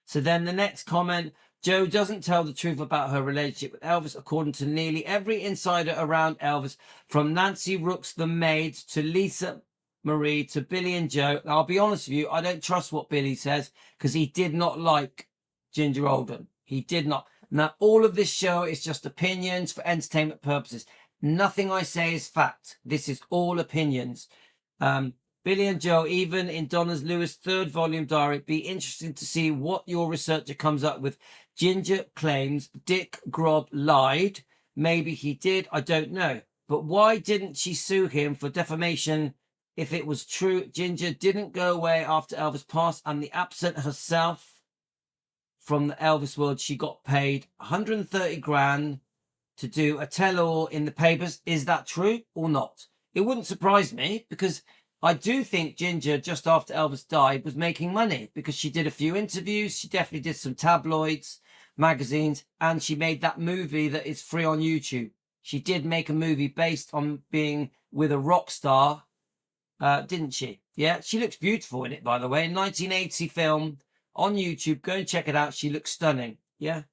So then the next comment: Joe doesn't tell the truth about her relationship with Elvis, according to nearly every insider around Elvis, from Nancy Rooks, the maid, to Lisa Marie, to Billy and Joe. Now, I'll be honest with you, I don't trust what Billy says, because he did not like Ginger Alden. He did not. Now, all of this show is just opinions for entertainment purposes. Nothing I say is fact. This is all opinions. Billy and Joe, even in Donna's Lewis third volume diary, it'd be interesting to see what your researcher comes up with. Ginger claims Dick Grob lied. Maybe he did, I don't know. But why didn't she sue him for defamation if it was true? Ginger didn't go away after Elvis passed and the absent herself from the Elvis world. She got paid 130 grand to do a tell-all in the papers. Is that true or not? It wouldn't surprise me, because I do think Ginger, just after Elvis died, was making money because she did a few interviews. She definitely did some tabloids, magazines, and she made that movie that is free on YouTube. She did make a movie based on being with a rock star, didn't she? Yeah, she looks beautiful in it, by the way. 1980 film on YouTube. Go and check it out. She looks stunning. Yeah.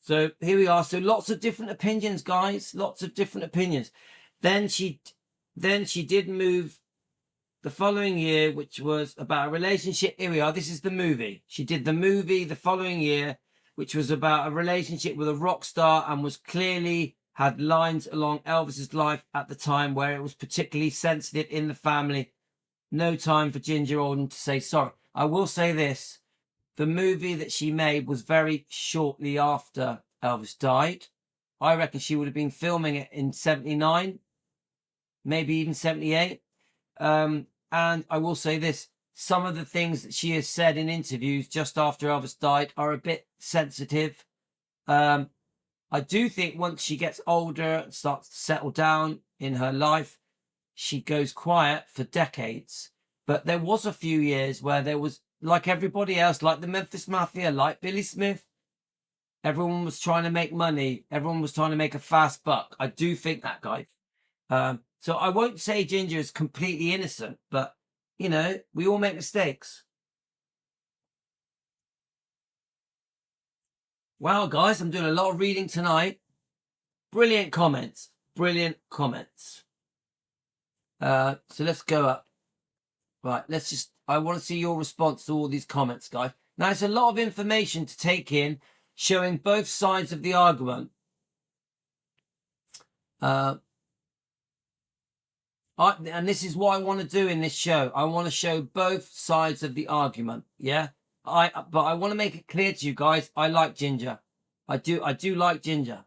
So here we are. So lots of different opinions, guys. Lots of different opinions. Then she did move the following year, which was about a relationship. Here we are. This is the movie. She did the movie the following year, which was about a relationship with a rock star and was clearly had lines along Elvis's life at the time where it was particularly sensitive in the family. No time for Ginger Alden to say sorry. I will say this. The movie that she made was very shortly after Elvis died. I reckon she would have been filming it in 79, maybe even 78. And I will say this. Some of the things that she has said in interviews just after Elvis died are a bit sensitive. I do think once she gets older and starts to settle down in her life, she goes quiet for decades. But there was a few years where there was, like everybody else, like the Memphis Mafia, like Billy Smith, everyone was trying to make money. Everyone was trying to make a fast buck. I do think that, guy. So I won't say Ginger is completely innocent, but, you know, we all make mistakes. Wow, guys, I'm doing a lot of reading tonight. Brilliant comments. Brilliant comments. So let's go up. Right, I want to see your response to all these comments, guys. Now, it's a lot of information to take in, showing both sides of the argument. And this is what I want to do in this show. I want to show both sides of the argument. Yeah. But I want to make it clear to you guys, I like Ginger. I do like Ginger.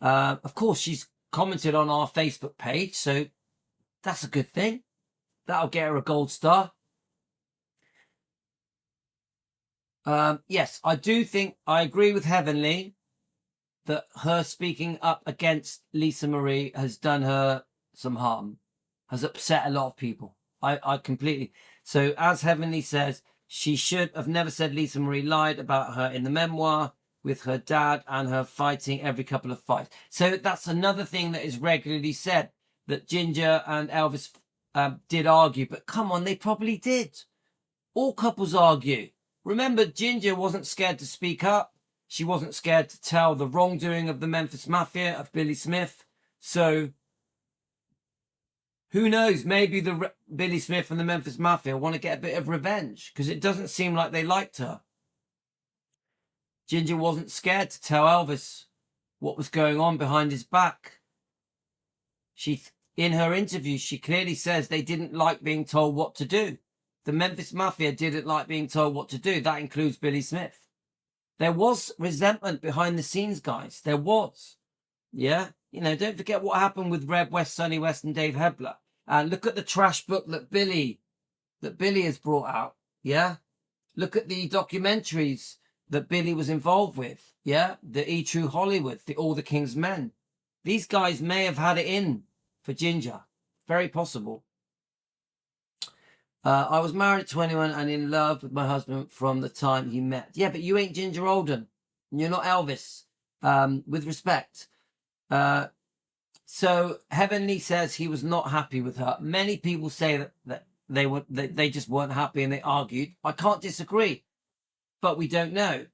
Of course, she's commented on our Facebook page, so that's a good thing. That'll get her a gold star. Yes, I do think I agree with Heavenly that her speaking up against Lisa Marie has done her some harm, has upset a lot of people. I completely. So as Heavenly says, she should have never said Lisa Marie lied about her in the memoir with her dad and her fighting every couple of fights. So that's another thing that is regularly said, that Ginger and Elvis did argue. But come on, they probably did. All couples argue. Remember, Ginger wasn't scared to speak up. She wasn't scared to tell the wrongdoing of the Memphis Mafia, of Billy Smith. So who knows? Maybe the Billy Smith and the Memphis Mafia want to get a bit of revenge, because it doesn't seem like they liked her. Ginger wasn't scared to tell Elvis what was going on behind his back. In her interview, she clearly says they didn't like being told what to do. The Memphis Mafia didn't like being told what to do. That includes Billy Smith. There was resentment behind the scenes, guys. There was. Yeah? You know, don't forget what happened with Red West, Sonny West and Dave Hebler. And look at the trash book that Billy has brought out. Yeah? Look at the documentaries that Billy was involved with. Yeah? The E! True Hollywood, All the King's Men. These guys may have had it in for Ginger. Very possible. I was married at 21 and in love with my husband from the time he met. Yeah, but you ain't Ginger Alden. You're not Elvis. With respect. So Heavenly says he was not happy with her. Many people say that they just weren't happy and they argued. I can't disagree, but we don't know.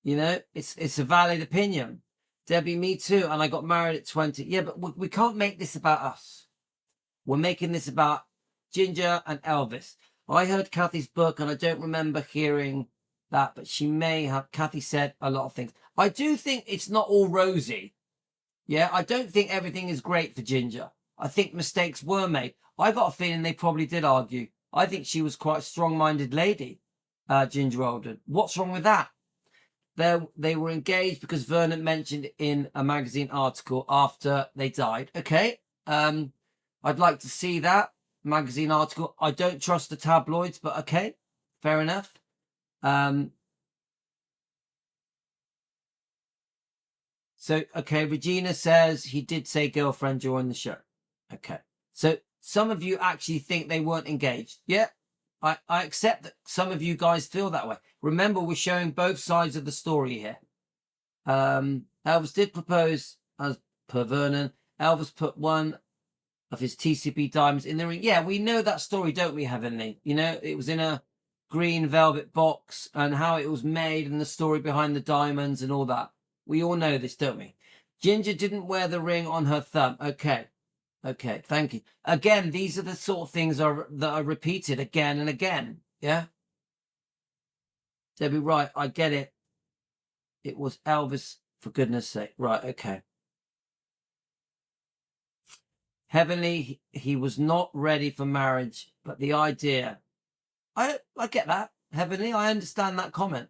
You know, it's a valid opinion. Debbie, me too. And I got married at 20. Yeah, but we can't make this about us. We're making this about Ginger and Elvis. I heard Kathy's book and I don't remember hearing that, but she may have. Kathy said a lot of things. I do think it's not all rosy. Yeah, I don't think everything is great for Ginger. I think mistakes were made. I got a feeling they probably did argue. I think she was quite a strong-minded lady, Ginger Alden. What's wrong with that? They were engaged because Vernon mentioned in a magazine article after they died. Okay, I'd like to see that magazine article. I don't trust the tabloids, but okay, fair enough. So, okay, Regina says he did say girlfriend during the show. Okay. So some of you actually think they weren't engaged. Yeah, I accept that some of you guys feel that way. Remember, we're showing both sides of the story here. Elvis did propose, as per Vernon. Elvis put one of his TCB diamonds in the ring. Yeah, we know that story, don't we, Heavenly? You know, it was in a green velvet box and how it was made and the story behind the diamonds and all that. We all know this, don't we? Ginger didn't wear the ring on her thumb. Okay. Okay, thank you. Again, these are the sort of things that are repeated again and again. Yeah? Debbie, right, I get it. It was Elvis, for goodness sake. Right, okay. Heavenly, he was not ready for marriage, but the idea... I get that, Heavenly. I understand that comment.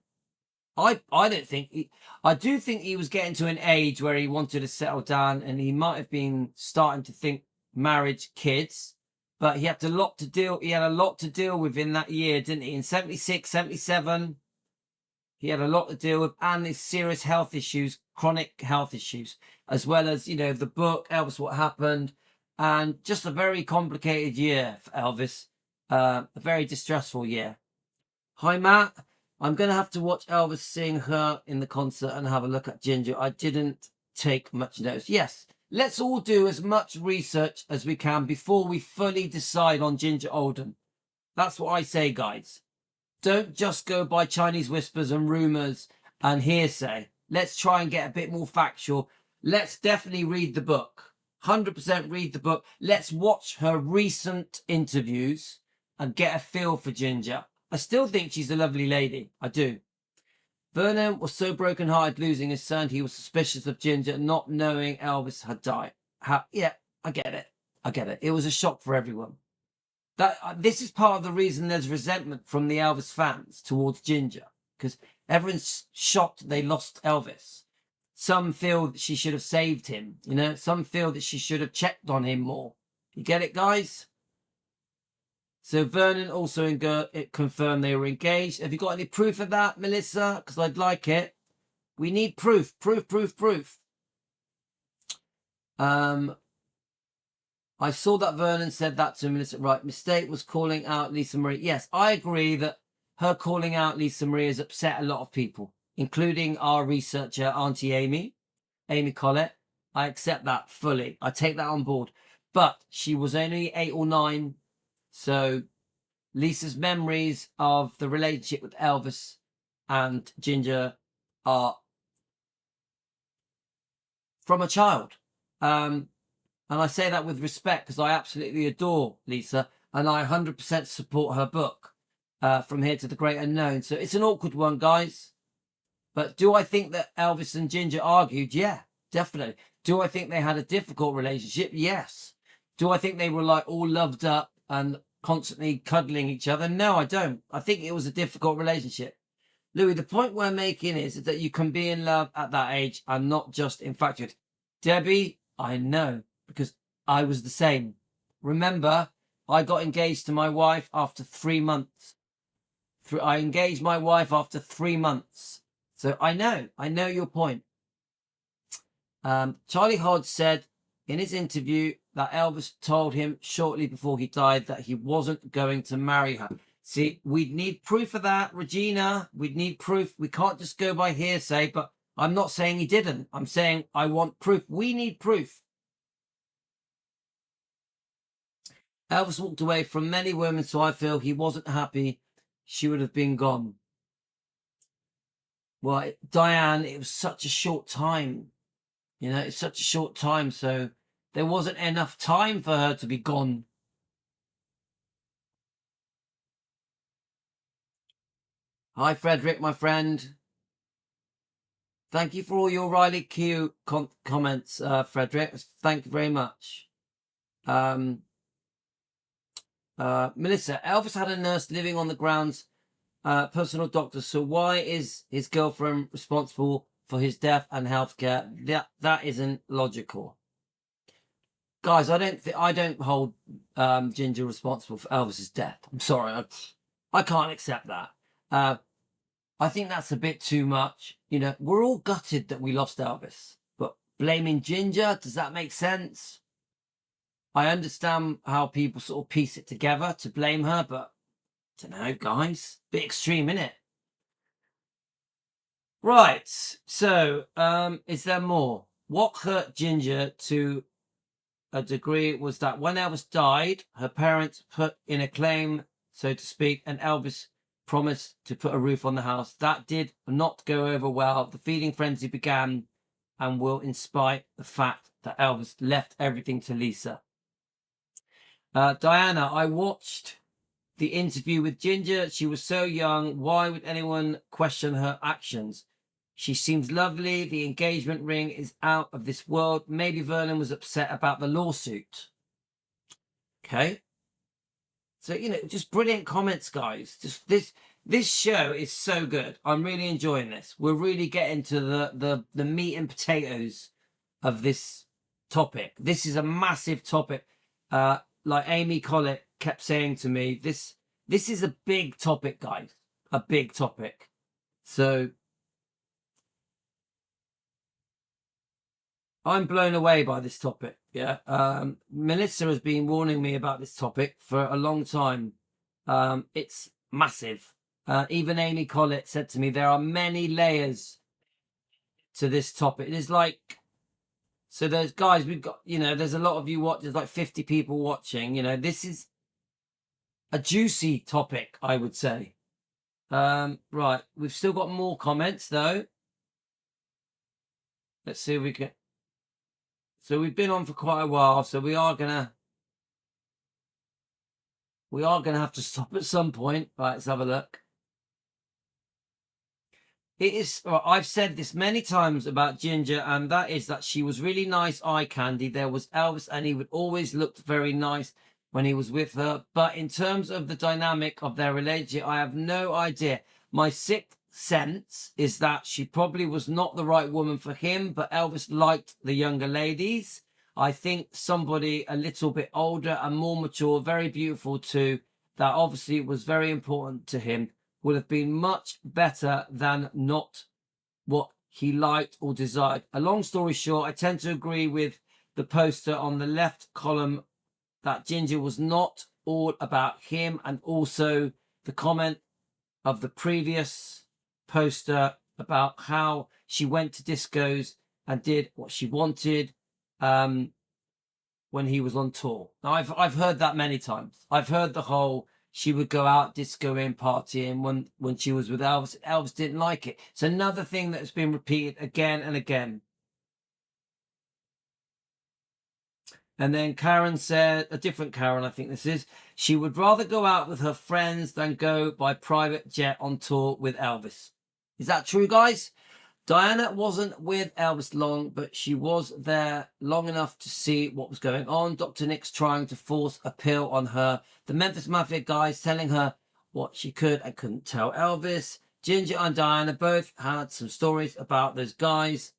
I don't think... I do think he was getting to an age where he wanted to settle down and he might have been starting to think marriage, kids, but he had a lot to deal with in that year, didn't he? In 76, 77, he had a lot to deal with, and his serious health issues, chronic health issues, as well as, you know, the book, Elvis, What Happened, and just a very complicated year for Elvis, a very distressful year. Hi, Matt. I'm going to have to watch Elvis sing her in the concert and have a look at Ginger. I didn't take much notice. Yes, let's all do as much research as we can before we fully decide on Ginger Alden. That's what I say, guys. Don't just go by Chinese whispers and rumours and hearsay. Let's try and get a bit more factual. Let's definitely read the book. 100% read the book. Let's watch her recent interviews and get a feel for Ginger. I still think she's a lovely lady. I do. Vernon was so broken-hearted losing his son, he was suspicious of Ginger, not knowing Elvis had died. Yeah, I get it. I get it. It was a shock for everyone. This is part of the reason there's resentment from the Elvis fans towards Ginger, because everyone's shocked they lost Elvis. Some feel that she should have saved him. You know, some feel that she should have checked on him more. You get it, guys? So Vernon also confirmed they were engaged. Have you got any proof of that, Melissa? Because I'd like it. We need proof. Proof. I saw that Vernon said that to Melissa. Right, mistake was calling out Lisa Marie. Yes, I agree that her calling out Lisa Marie has upset a lot of people, including our researcher, Auntie Amy Collett. I accept that fully. I take that on board. But she was only 8 or 9. So Lisa's memories of the relationship with Elvis and Ginger are from a child. And I say that with respect because I absolutely adore Lisa and I 100% support her book, From Here to the Great Unknown. So it's an awkward one, guys. But do I think that Elvis and Ginger argued? Yeah, definitely. Do I think they had a difficult relationship? Yes. Do I think they were like all loved up and constantly cuddling each other? No, I don't. I think it was a difficult relationship. Louis, the point we're making is that you can be in love at that age and not just infatuated. Debbie, I know, because I was the same. Remember, I got engaged to my wife after 3 months. I engaged my wife after 3 months. So I know your point. Charlie Hodge said in his interview that Elvis told him shortly before he died that he wasn't going to marry her. See, we'd need proof of that, Regina. We'd need proof. We can't just go by hearsay, but I'm not saying he didn't. I'm saying I want proof. We need proof. Elvis walked away from many women, so I feel he wasn't happy. She would have been gone. Well, Diane, it was such a short time. You know, it's such a short time, so there wasn't enough time for her to be gone. Hi, Frederick, my friend. Thank you for all your Riley Q comments, Frederick. Thank you very much. Melissa, Elvis had a nurse living on the grounds, personal doctor. So why is his girlfriend responsible for his death and healthcare? That isn't logical, guys. I don't hold Ginger responsible for Elvis's death. I'm sorry, I can't accept that. I think that's a bit too much. You know, we're all gutted that we lost Elvis, but blaming Ginger, does that make sense? I understand how people sort of piece it together to blame her, but I don't know, guys. Bit extreme, innit? Right. So, is there more? What hurt Ginger to a degree was that when Elvis died, her parents put in a claim, so to speak, and Elvis promised to put a roof on the house. That did not go over well. The feeding frenzy began and will, in spite the fact that Elvis left everything to Lisa. Diana, I watched the interview with Ginger. She was so young. Why would anyone question her actions? She seems lovely. The engagement ring is out of this world. Maybe Vernon was upset about the lawsuit. Okay. So, you know, just brilliant comments, guys. Just this show is so good. I'm really enjoying this. We're really getting to the meat and potatoes of this topic. This is a massive topic. Like Amy Collett kept saying to me, this is a big topic, guys. A big topic. So I'm blown away by this topic. Yeah. Melissa has been warning me about this topic for a long time. It's massive. Even Amy Collett said to me, there are many layers to this topic. It is like, so there's guys, we've got, you know, there's a lot of you watch, there's like 50 people watching, you know, this is a juicy topic, I would say. Right. We've still got more comments though. Let's see if we can. So we've been on for quite a while, so we are gonna have to stop at some point. Right, let's have a look. it is. Well, I've said this many times about Ginger, and that is that she was really nice eye candy. There was Elvis, and he would always look very nice when he was with her. But in terms of the dynamic of their relationship, I have no idea. My sixth sense is that she probably was not the right woman for him, but Elvis liked the younger ladies. I think somebody a little bit older and more mature, very beautiful too, that obviously was very important to him, would have been much better than not what he liked or desired. A long story short, I tend to agree with the poster on the left column that Ginger was not all about him, and also the comment of the previous poster about how she went to discos and did what she wanted when he was on tour. Now, I've heard that many times. I've heard the whole she would go out discoing, partying when she was with Elvis. Elvis didn't like it. It's another thing that has been repeated again and again. And then Karen said, a different Karen, I think this is, she would rather go out with her friends than go by private jet on tour with Elvis. Is that true, guys? Diana wasn't with Elvis long, but she was there long enough to see what was going on. Dr. Nick's trying to force a pill on her. The Memphis Mafia guys telling her what she could and couldn't tell Elvis. Ginger and Diana both had some stories about those guys.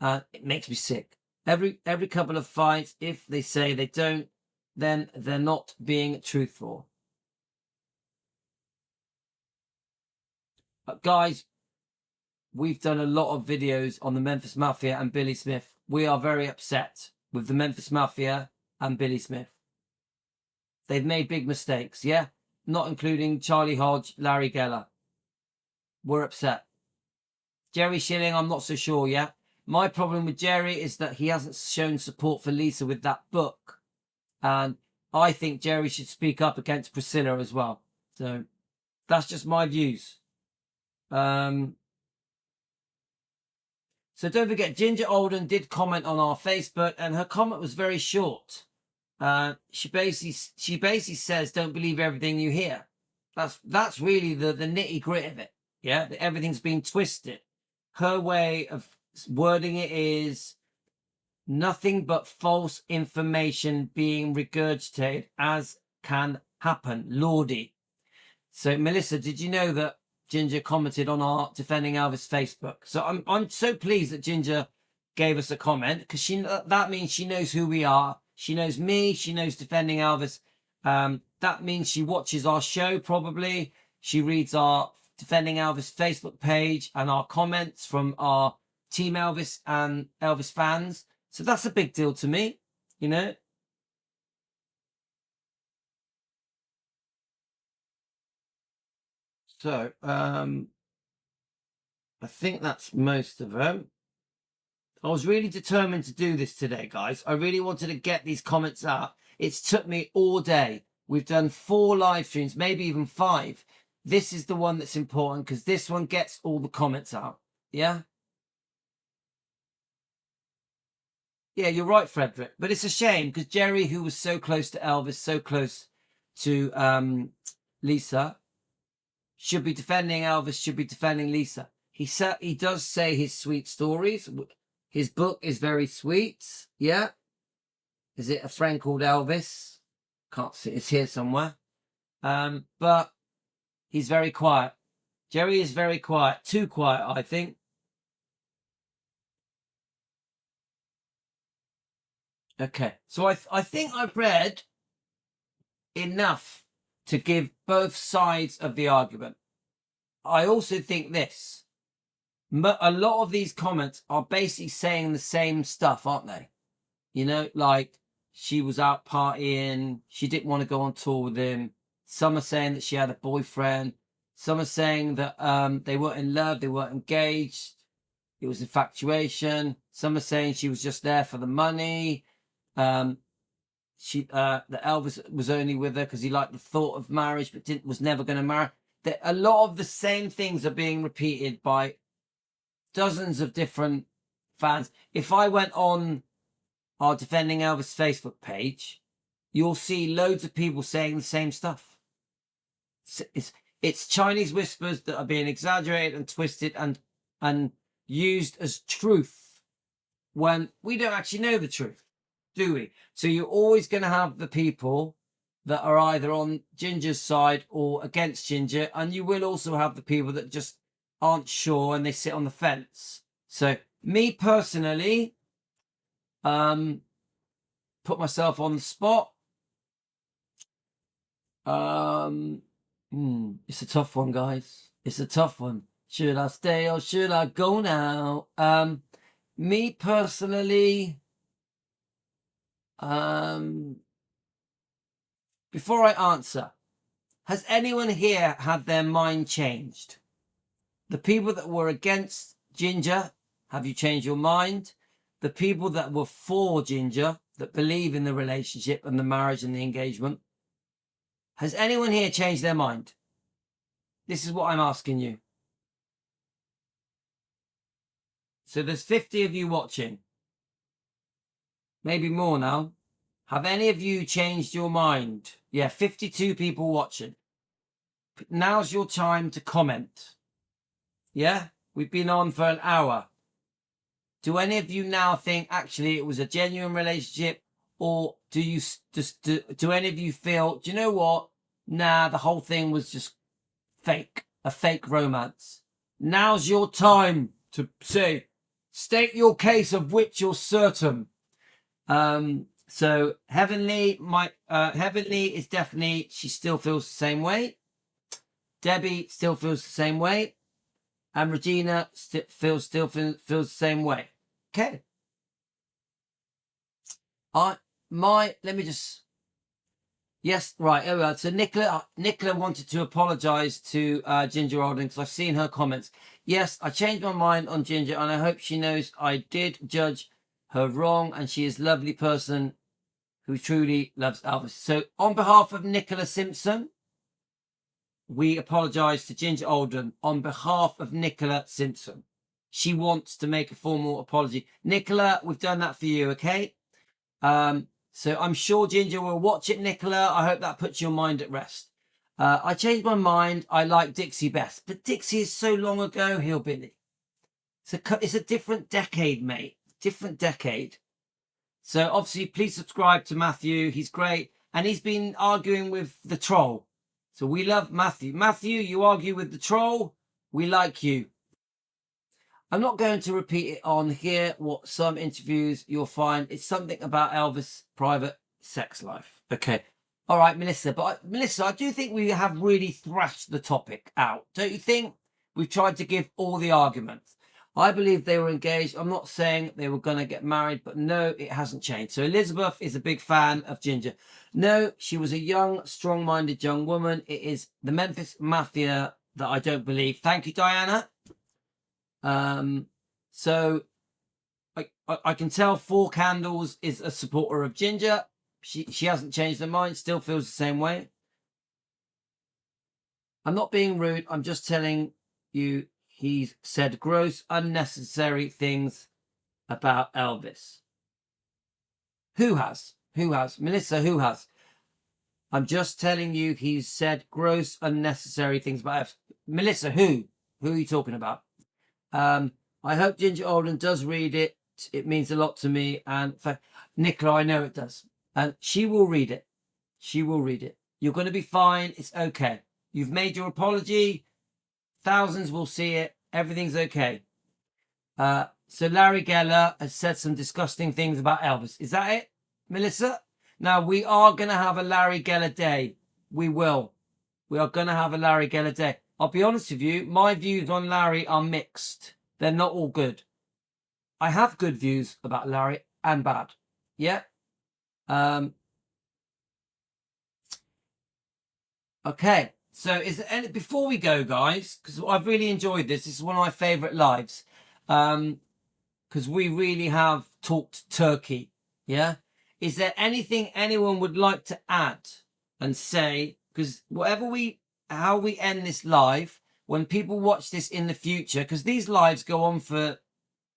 It makes me sick. Every couple of fights, if they say they don't, then they're not being truthful. Guys, we've done a lot of videos on the Memphis Mafia and Billy Smith. We are very upset with the Memphis Mafia and Billy Smith. They've made big mistakes, yeah? Not including Charlie Hodge, Larry Geller. We're upset. Jerry Schilling, I'm not so sure yet. My problem with Jerry is that he hasn't shown support for Lisa with that book. And I think Jerry should speak up against Priscilla as well. So that's just my views. So don't forget, Ginger Alden did comment on our Facebook, and her comment was very short. She basically says, "Don't believe everything you hear." That's really the nitty gritty of it. Yeah, that everything's been twisted. Her way of wording it is nothing but false information being regurgitated, as can happen. Lordy. So Melissa, did you know that Ginger commented on our Defending Elvis Facebook? So I'm so pleased that Ginger gave us a comment, because that means she knows who we are. She knows me. She knows Defending Elvis. That means she watches our show probably. She reads our Defending Elvis Facebook page and our comments from our Team Elvis and Elvis fans. So that's a big deal to me, you know. So I think that's most of them. I was really determined to do this today, guys. I really wanted to get these comments out. It's took me all day. We've done 4 live streams, maybe even 5. This is the one that's important, because this one gets all the comments out. Yeah? Yeah, you're right, Frederick. But it's a shame, because Jerry, who was so close to Elvis, so close to Lisa, should be defending Elvis, should be defending Lisa. He does say his sweet stories. His book is very sweet. Yeah. Is it A Friend Called Elvis? Can't see. It's here somewhere. But he's very quiet. Jerry is very quiet. Too quiet, I think. Okay. So I think I've read enough to give both sides of the argument. I also think this. A lot of these comments are basically saying the same stuff, aren't they? You know, like she was out partying, she didn't want to go on tour with him. Some are saying that she had a boyfriend. Some are saying that they weren't in love, they weren't engaged. It was infatuation. Some are saying she was just there for the money. That Elvis was only with her because he liked the thought of marriage, but was never going to marry. That a lot of the same things are being repeated by dozens of different fans. If I went on our Defending Elvis Facebook page, you'll see loads of people saying the same stuff. It's Chinese whispers that are being exaggerated and twisted, and and used as truth when we don't actually know the truth, do we? So you're always going to have the people that are either on Ginger's side or against Ginger, and you will also have the people that just aren't sure and they sit on the fence. So me personally, put myself on the spot. It's a tough one, guys. It's a tough one. Should I stay or should I go now? Me personally, before I answer, has anyone here had their mind changed? The people that were against Ginger, have you changed your mind? The people that were for Ginger, that believe in the relationship and the marriage and the engagement, has anyone here changed their mind? This is what I'm asking you. So there's 50 of you watching. Maybe more now. Have any of you changed your mind? Yeah, 52 people watching. Now's your time to comment. Yeah? We've been on for an hour. Do any of you now think actually it was a genuine relationship? Or do you just do any of you feel, do you know what? Nah, the whole thing was just fake. A fake romance. Now's your time to say, state your case of which you're certain. So Heavenly, Heavenly is definitely, she still feels the same way. Debbie still feels the same way. And Regina still feels the same way. Okay. Let me just, yes, right. Oh, well. So Nicola wanted to apologise to Ginger Alden because I've seen her comments. Yes, I changed my mind on Ginger and I hope she knows I did judge her wrong and she is a lovely person who truly loves Elvis. So on behalf of Nicola Simpson, we apologise to Ginger Alden on behalf of Nicola Simpson. She wants to make a formal apology. Nicola, we've done that for you, okay? So I'm sure Ginger will watch it, Nicola. I hope that puts your mind at rest. I changed my mind. I like Dixie best. But Dixie is so long ago, Hillbilly. It's a different decade, mate. Different decade. So obviously, please subscribe to Matthew. He's great. And he's been arguing with the troll. So we love Matthew. Matthew, you argue with the troll. We like you. I'm not going to repeat it on here. What some interviews you'll find. It's something about Elvis' private sex life. Okay. All right, Melissa. But Melissa, I do think we have really thrashed the topic out. Don't you think? We've tried to give all the arguments. I believe they were engaged. I'm not saying they were going to get married, but no, it hasn't changed. So Elizabeth is a big fan of Ginger. No, she was a young, strong-minded young woman. It is the Memphis Mafia that I don't believe. Thank you, Diana. So I can tell Four Candles is a supporter of Ginger. She hasn't changed her mind, still feels the same way. I'm not being rude. I'm just telling you he's said gross, unnecessary things about Elvis. Who has? Who has? Melissa, who has? I'm just telling you he's said gross, unnecessary things about Elvis. Melissa, who? Who are you talking about? I hope Ginger Alden does read it. It means a lot to me. And for Nicola, I know it does. And she will read it. She will read it. You're going to be fine. It's okay. You've made your apology. Thousands will see it. Everything's okay. So Larry Geller has said some disgusting things about Elvis. Is that it, Melissa? Now, we are going to have a Larry Geller day. We will. We are going to have a Larry Geller day. I'll be honest with you, my views on Larry are mixed. They're not all good. I have good views about Larry and bad. Yeah. Okay. So is there any, before we go, guys, because I've really enjoyed this. This is one of my favourite lives. Because we really have talked turkey. Yeah. Is there anything anyone would like to add and say? Because how we end this live, when people watch this in the future, because these lives go on for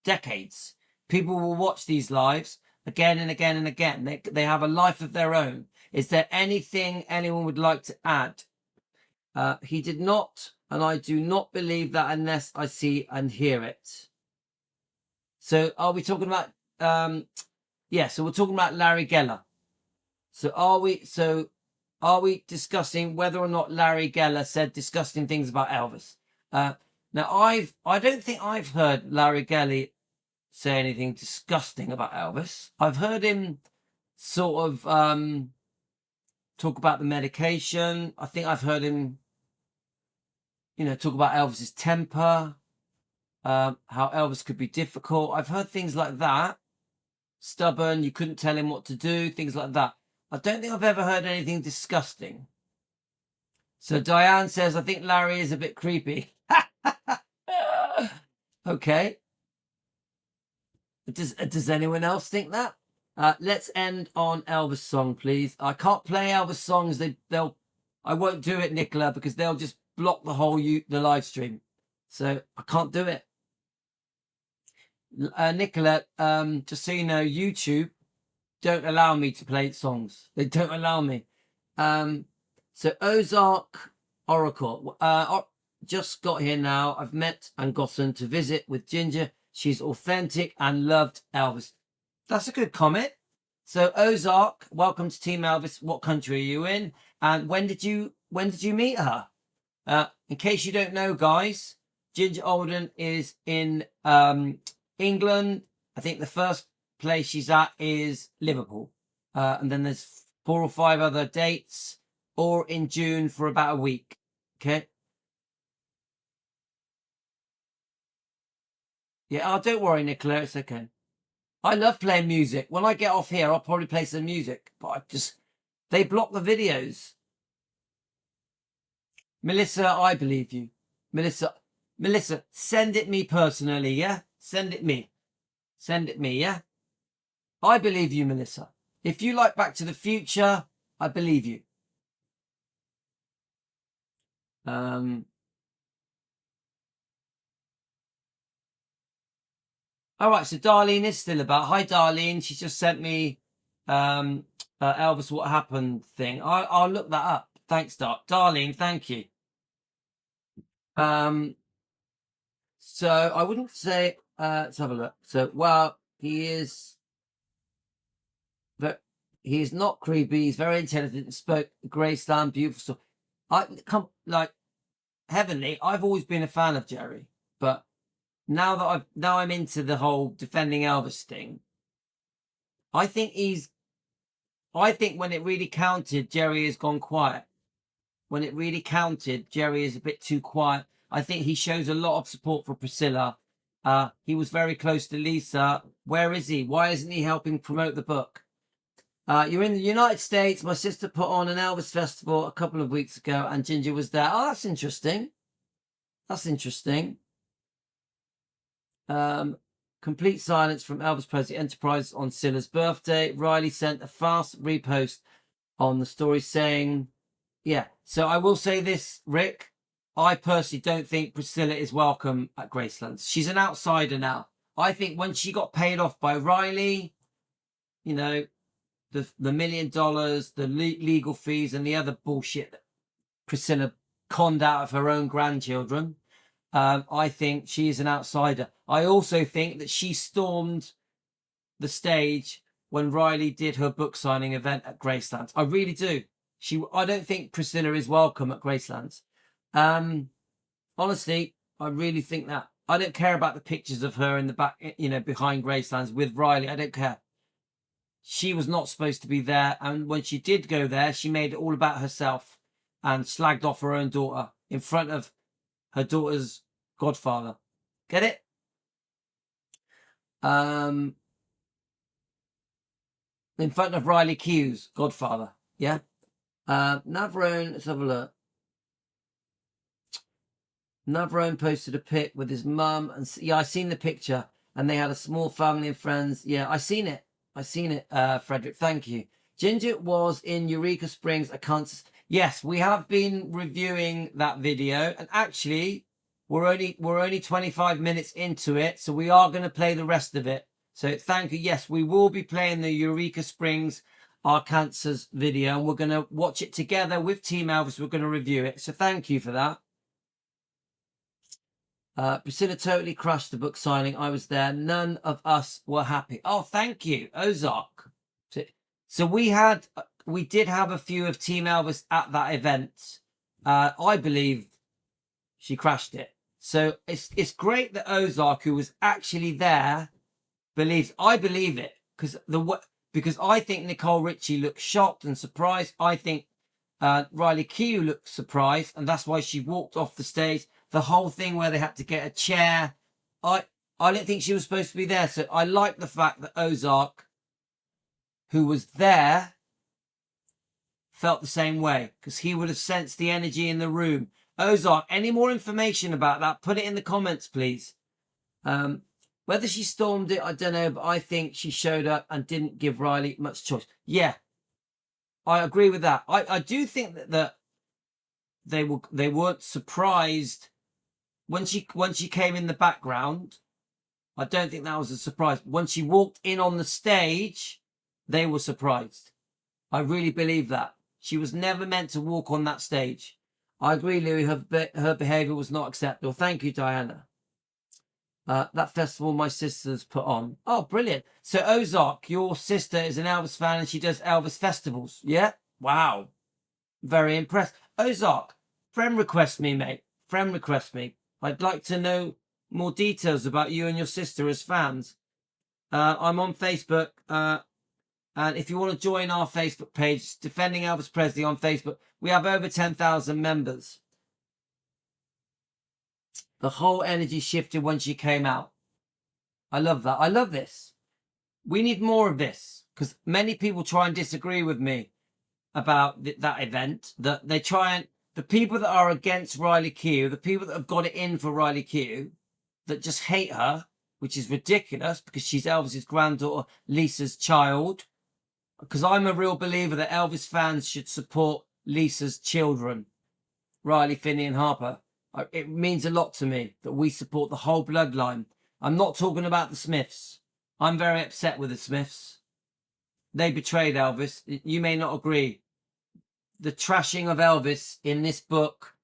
decades, people will watch these lives again and again and again. They have a life of their own. Is there anything anyone would like to add? He did not and I do not believe that unless I see and hear it. So are we talking about, yeah, so we're talking about Larry Geller. So are we discussing whether or not Larry Geller said disgusting things about Elvis? Now I don't think I've heard Larry Geller say anything disgusting about Elvis. I've heard him sort of talk about the medication. I think I've heard him, talk about Elvis's temper, how Elvis could be difficult. I've heard things like that. Stubborn, you couldn't tell him what to do, things like that. I don't think I've ever heard anything disgusting. So Diane says, I think Larry is a bit creepy. Okay. Does anyone else think that? Let's end on Elvis song, please. I can't play Elvis songs. I won't do it, Nicola, because they'll just block the whole the live stream. So I can't do it. Nicola, just so you know, YouTube don't allow me to play songs. They don't allow me. So Ozark Oracle, just got here now. I've met and gotten to visit with Ginger. She's authentic and loved Elvis. That's a good comment. So Ozark, welcome to Team Elvis. What country are you in? And when did you meet her? In case you don't know, guys, Ginger Alden is in England. I think the first place she's at is Liverpool. And then there's 4 or 5 other dates, or in June for about a week. Okay. Yeah, oh, don't worry, Nicola, it's okay. I love playing music. When I get off here, I'll probably play some music, but they block the videos. Melissa, I believe you. Melissa, send it me personally, yeah? Send it me, yeah? I believe you, Melissa. If you like Back to the Future, I believe you. All right, so Darlene is still about. Hi, Darlene. She just sent me Elvis What Happened thing. I'll look that up. Thanks, Darlene. Thank you. So I wouldn't say. Let's have a look. So, well, he is not creepy. He's very intelligent and spoke Graceland, beautiful stuff. Heavenly. I've always been a fan of Jerry, but now I'm into the whole defending Elvis thing. I think when it really counted, Jerry has gone quiet. When it really counted, Jerry is a bit too quiet. I think he shows a lot of support for Priscilla. He was very close to Lisa. Where is he? Why isn't he helping promote the book? You're in the United States. My sister put on an Elvis festival a couple of weeks ago and Ginger was there. Oh, that's interesting. That's interesting. Complete silence from Elvis Presley Enterprise on Scylla's birthday. Riley sent a fast repost on the story saying, yeah. So I will say this, Rick. I personally don't think Priscilla is welcome at Graceland. She's an outsider now. I think when she got paid off by Riley, the $1 million, the legal fees and the other bullshit that Priscilla conned out of her own grandchildren, I think she is an outsider. I also think that she stormed the stage when Riley did her book signing event at Graceland. I really do. I don't think Priscilla is welcome at Graceland. Honestly, I really think that. I don't care about the pictures of her in the back, behind Gracelands with Riley. I don't care. She was not supposed to be there. And when she did go there, she made it all about herself and slagged off her own daughter in front of her daughter's godfather. Get it? In front of Riley Q's godfather. Yeah? Navarone, let's have a look. Navarone posted a pic with his mum. And yeah, I seen the picture. And they had a small family and friends. Yeah, I seen it, Frederick. Thank you. Ginger was in Eureka Springs, Arkansas. Yes, we have been reviewing that video. And actually, we're only 25 minutes into it. So we are going to play the rest of it. So thank you. Yes, we will be playing the Eureka Springs, Arkansas video. And we're going to watch it together with Team Elvis. We're going to review it. So thank you for that. Priscilla totally crushed the book signing. I was there. None of us were happy. Oh, thank you, Ozark. So we did have a few of Team Elvis at that event. I believe she crashed it. So it's great that Ozark, who was actually there, believes. I believe it because I think Nicole Richie looked shocked and surprised. I think Riley Keough looked surprised, and that's why she walked off the stage. The whole thing where they had to get a chair. I didn't think she was supposed to be there. So I like the fact that Ozark, who was there, felt the same way, because he would have sensed the energy in the room. Ozark, any more information about that? Put it in the comments, please. Whether she stormed it, I don't know, but I think she showed up and didn't give Riley much choice. Yeah, I agree with that. I do think that they weren't surprised when she came in the background. I don't think that was a surprise. When she walked in on the stage, they were surprised. I really believe that. She was never meant to walk on that stage. I agree, Louis. Her behaviour was not acceptable. Thank you, Diana. That festival my sister's put on. Oh, brilliant. So Ozark, your sister is an Elvis fan and she does Elvis festivals. Yeah? Wow. Very impressed. Ozark, friend request me, mate. Friend request me. I'd like to know more details about you and your sister as fans. I'm on Facebook. And if you want to join our Facebook page, Defending Elvis Presley on Facebook, we have over 10,000 members. The whole energy shifted when she came out. I love that. I love this. We need more of this, because many people try and disagree with me about that event. That they try and, the people that are against Riley Keough, the people that have got it in for Riley Keough, that just hate her, which is ridiculous because she's Elvis's granddaughter, Lisa's child. Because I'm a real believer that Elvis fans should support Lisa's children, Riley, Finney and Harper. It means a lot to me that we support the whole bloodline. I'm not talking about the Smiths. I'm very upset with the Smiths. They betrayed Elvis. You may not agree. The trashing of Elvis in this book,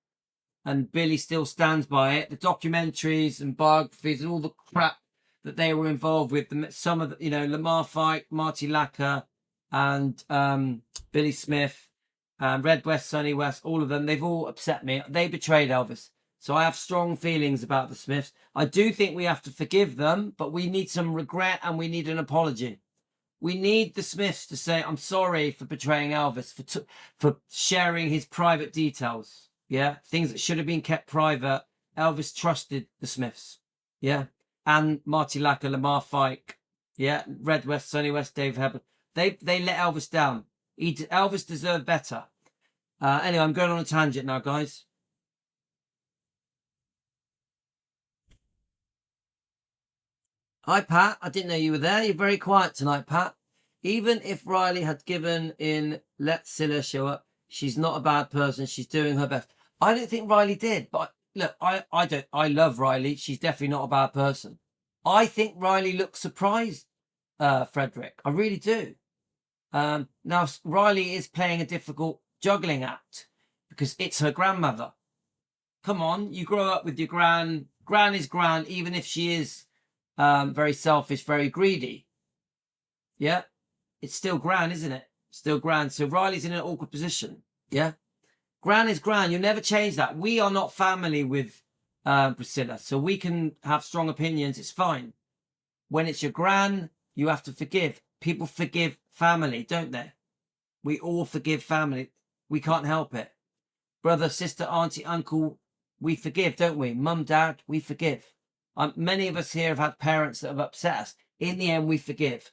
and Billy still stands by it, the documentaries and biographies and all the crap that they were involved with, some of the, Lamar Fike, Marty Lacker, and Billy Smith, Red West, Sonny West, all of them, they've all upset me. They betrayed Elvis. So I have strong feelings about the Smiths. I do think we have to forgive them, but we need some regret and we need an apology. We need the Smiths to say, I'm sorry for betraying Elvis, for sharing his private details. Yeah, things that should have been kept private. Elvis trusted the Smiths. Yeah, and Marty Lacker, Lamar Fike. Yeah, Red West, Sonny West, Dave Hebber. They let Elvis down. Elvis deserved better. Anyway, I'm going on a tangent now, guys. Hi, Pat. I didn't know you were there. You're very quiet tonight, Pat. Even if Riley had given in, let Scylla show up. She's not a bad person. She's doing her best. I don't think Riley did. But look, I love Riley. She's definitely not a bad person. I think Riley looked surprised, Frederick. I really do. Now, Riley is playing a difficult juggling act because it's her grandmother. Come on, you grow up with your gran. Gran is gran, even if she is very selfish, very greedy. Yeah, it's still gran, isn't it? Still gran. So Riley's in an awkward position. Yeah, gran is gran. You'll never change that. We are not family with Priscilla, so we can have strong opinions. It's fine. When it's your gran, you have to forgive. People forgive family, don't they? We all forgive family. We can't help it. Brother, sister, auntie, uncle, we forgive, don't we? Mum, dad, we forgive. Many of us here have had parents that have upset us. In the end, we forgive.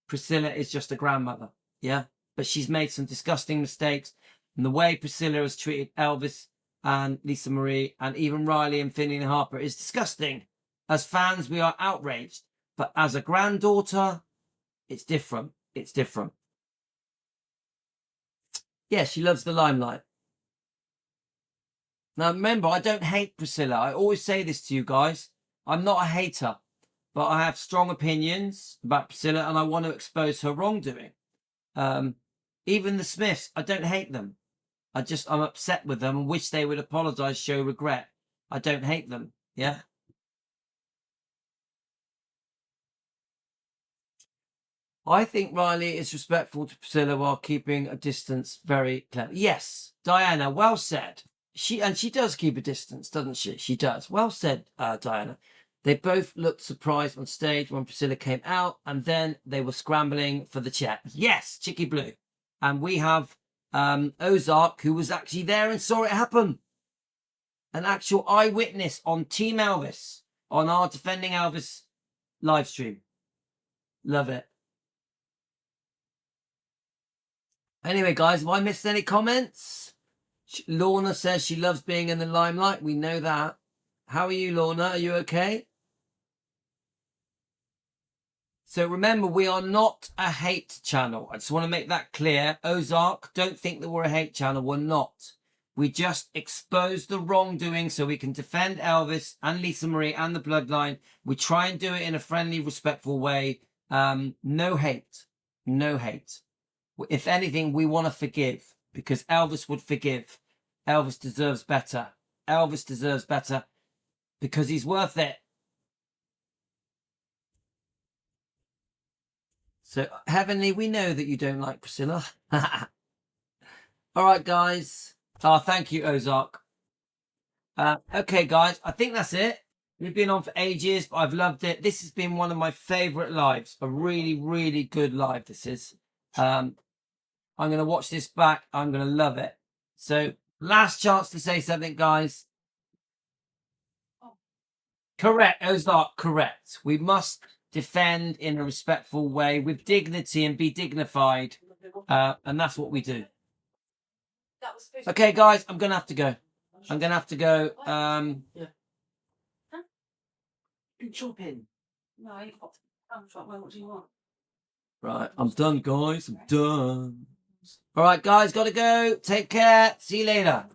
Priscilla is just a grandmother, yeah? But she's made some disgusting mistakes. And the way Priscilla has treated Elvis and Lisa Marie and even Riley and Finney and Harper is disgusting. As fans, we are outraged. But as a granddaughter, it's different. It's different. Yeah, she loves the limelight. Now, remember, I don't hate Priscilla. I always say this to you guys. I'm not a hater, but I have strong opinions about Priscilla and I want to expose her wrongdoing. Even the Smiths, I don't hate them. I'm upset with them and wish they would apologise, show regret. I don't hate them. Yeah. I think Riley is respectful to Priscilla while keeping a distance. Very clever. Yes, Diana, well said. She does keep a distance, doesn't she? She does. Well said, Diana. They both looked surprised on stage when Priscilla came out, and then they were scrambling for the chair. Yes, Chicky Blue. And we have Ozark, who was actually there and saw it happen. An actual eyewitness on Team Elvis, on our Defending Elvis live stream. Love it. Anyway, guys, have I missed any comments? Lorna says she loves being in the limelight. We know that. How are you, Lorna? Are you okay? So remember, we are not a hate channel. I just want to make that clear. Ozark, don't think that we're a hate channel. We're not. We just expose the wrongdoing so we can defend Elvis and Lisa Marie and the bloodline. We try and do it in a friendly, respectful way. No hate. No hate. If anything, we want to forgive because Elvis would forgive. Elvis deserves better. Elvis deserves better because he's worth it. So, Heavenly, we know that you don't like Priscilla. All right, guys. Oh, thank you, Ozark. Okay, guys, I think that's it. We've been on for ages, but I've loved it. This has been one of my favorite lives. A really, really good live, this is. I'm going to watch this back. I'm going to love it. So, last chance to say something, guys. Correct, Ozark, correct. We must defend in a respectful way with dignity and be dignified. And that's what we do. Okay, guys, I'm going to have to go. I'm going to have to go. Chopping. No, you've got to what do you want? Right, I'm done, guys. I'm done. All right, guys, got to go. Take care. See you later.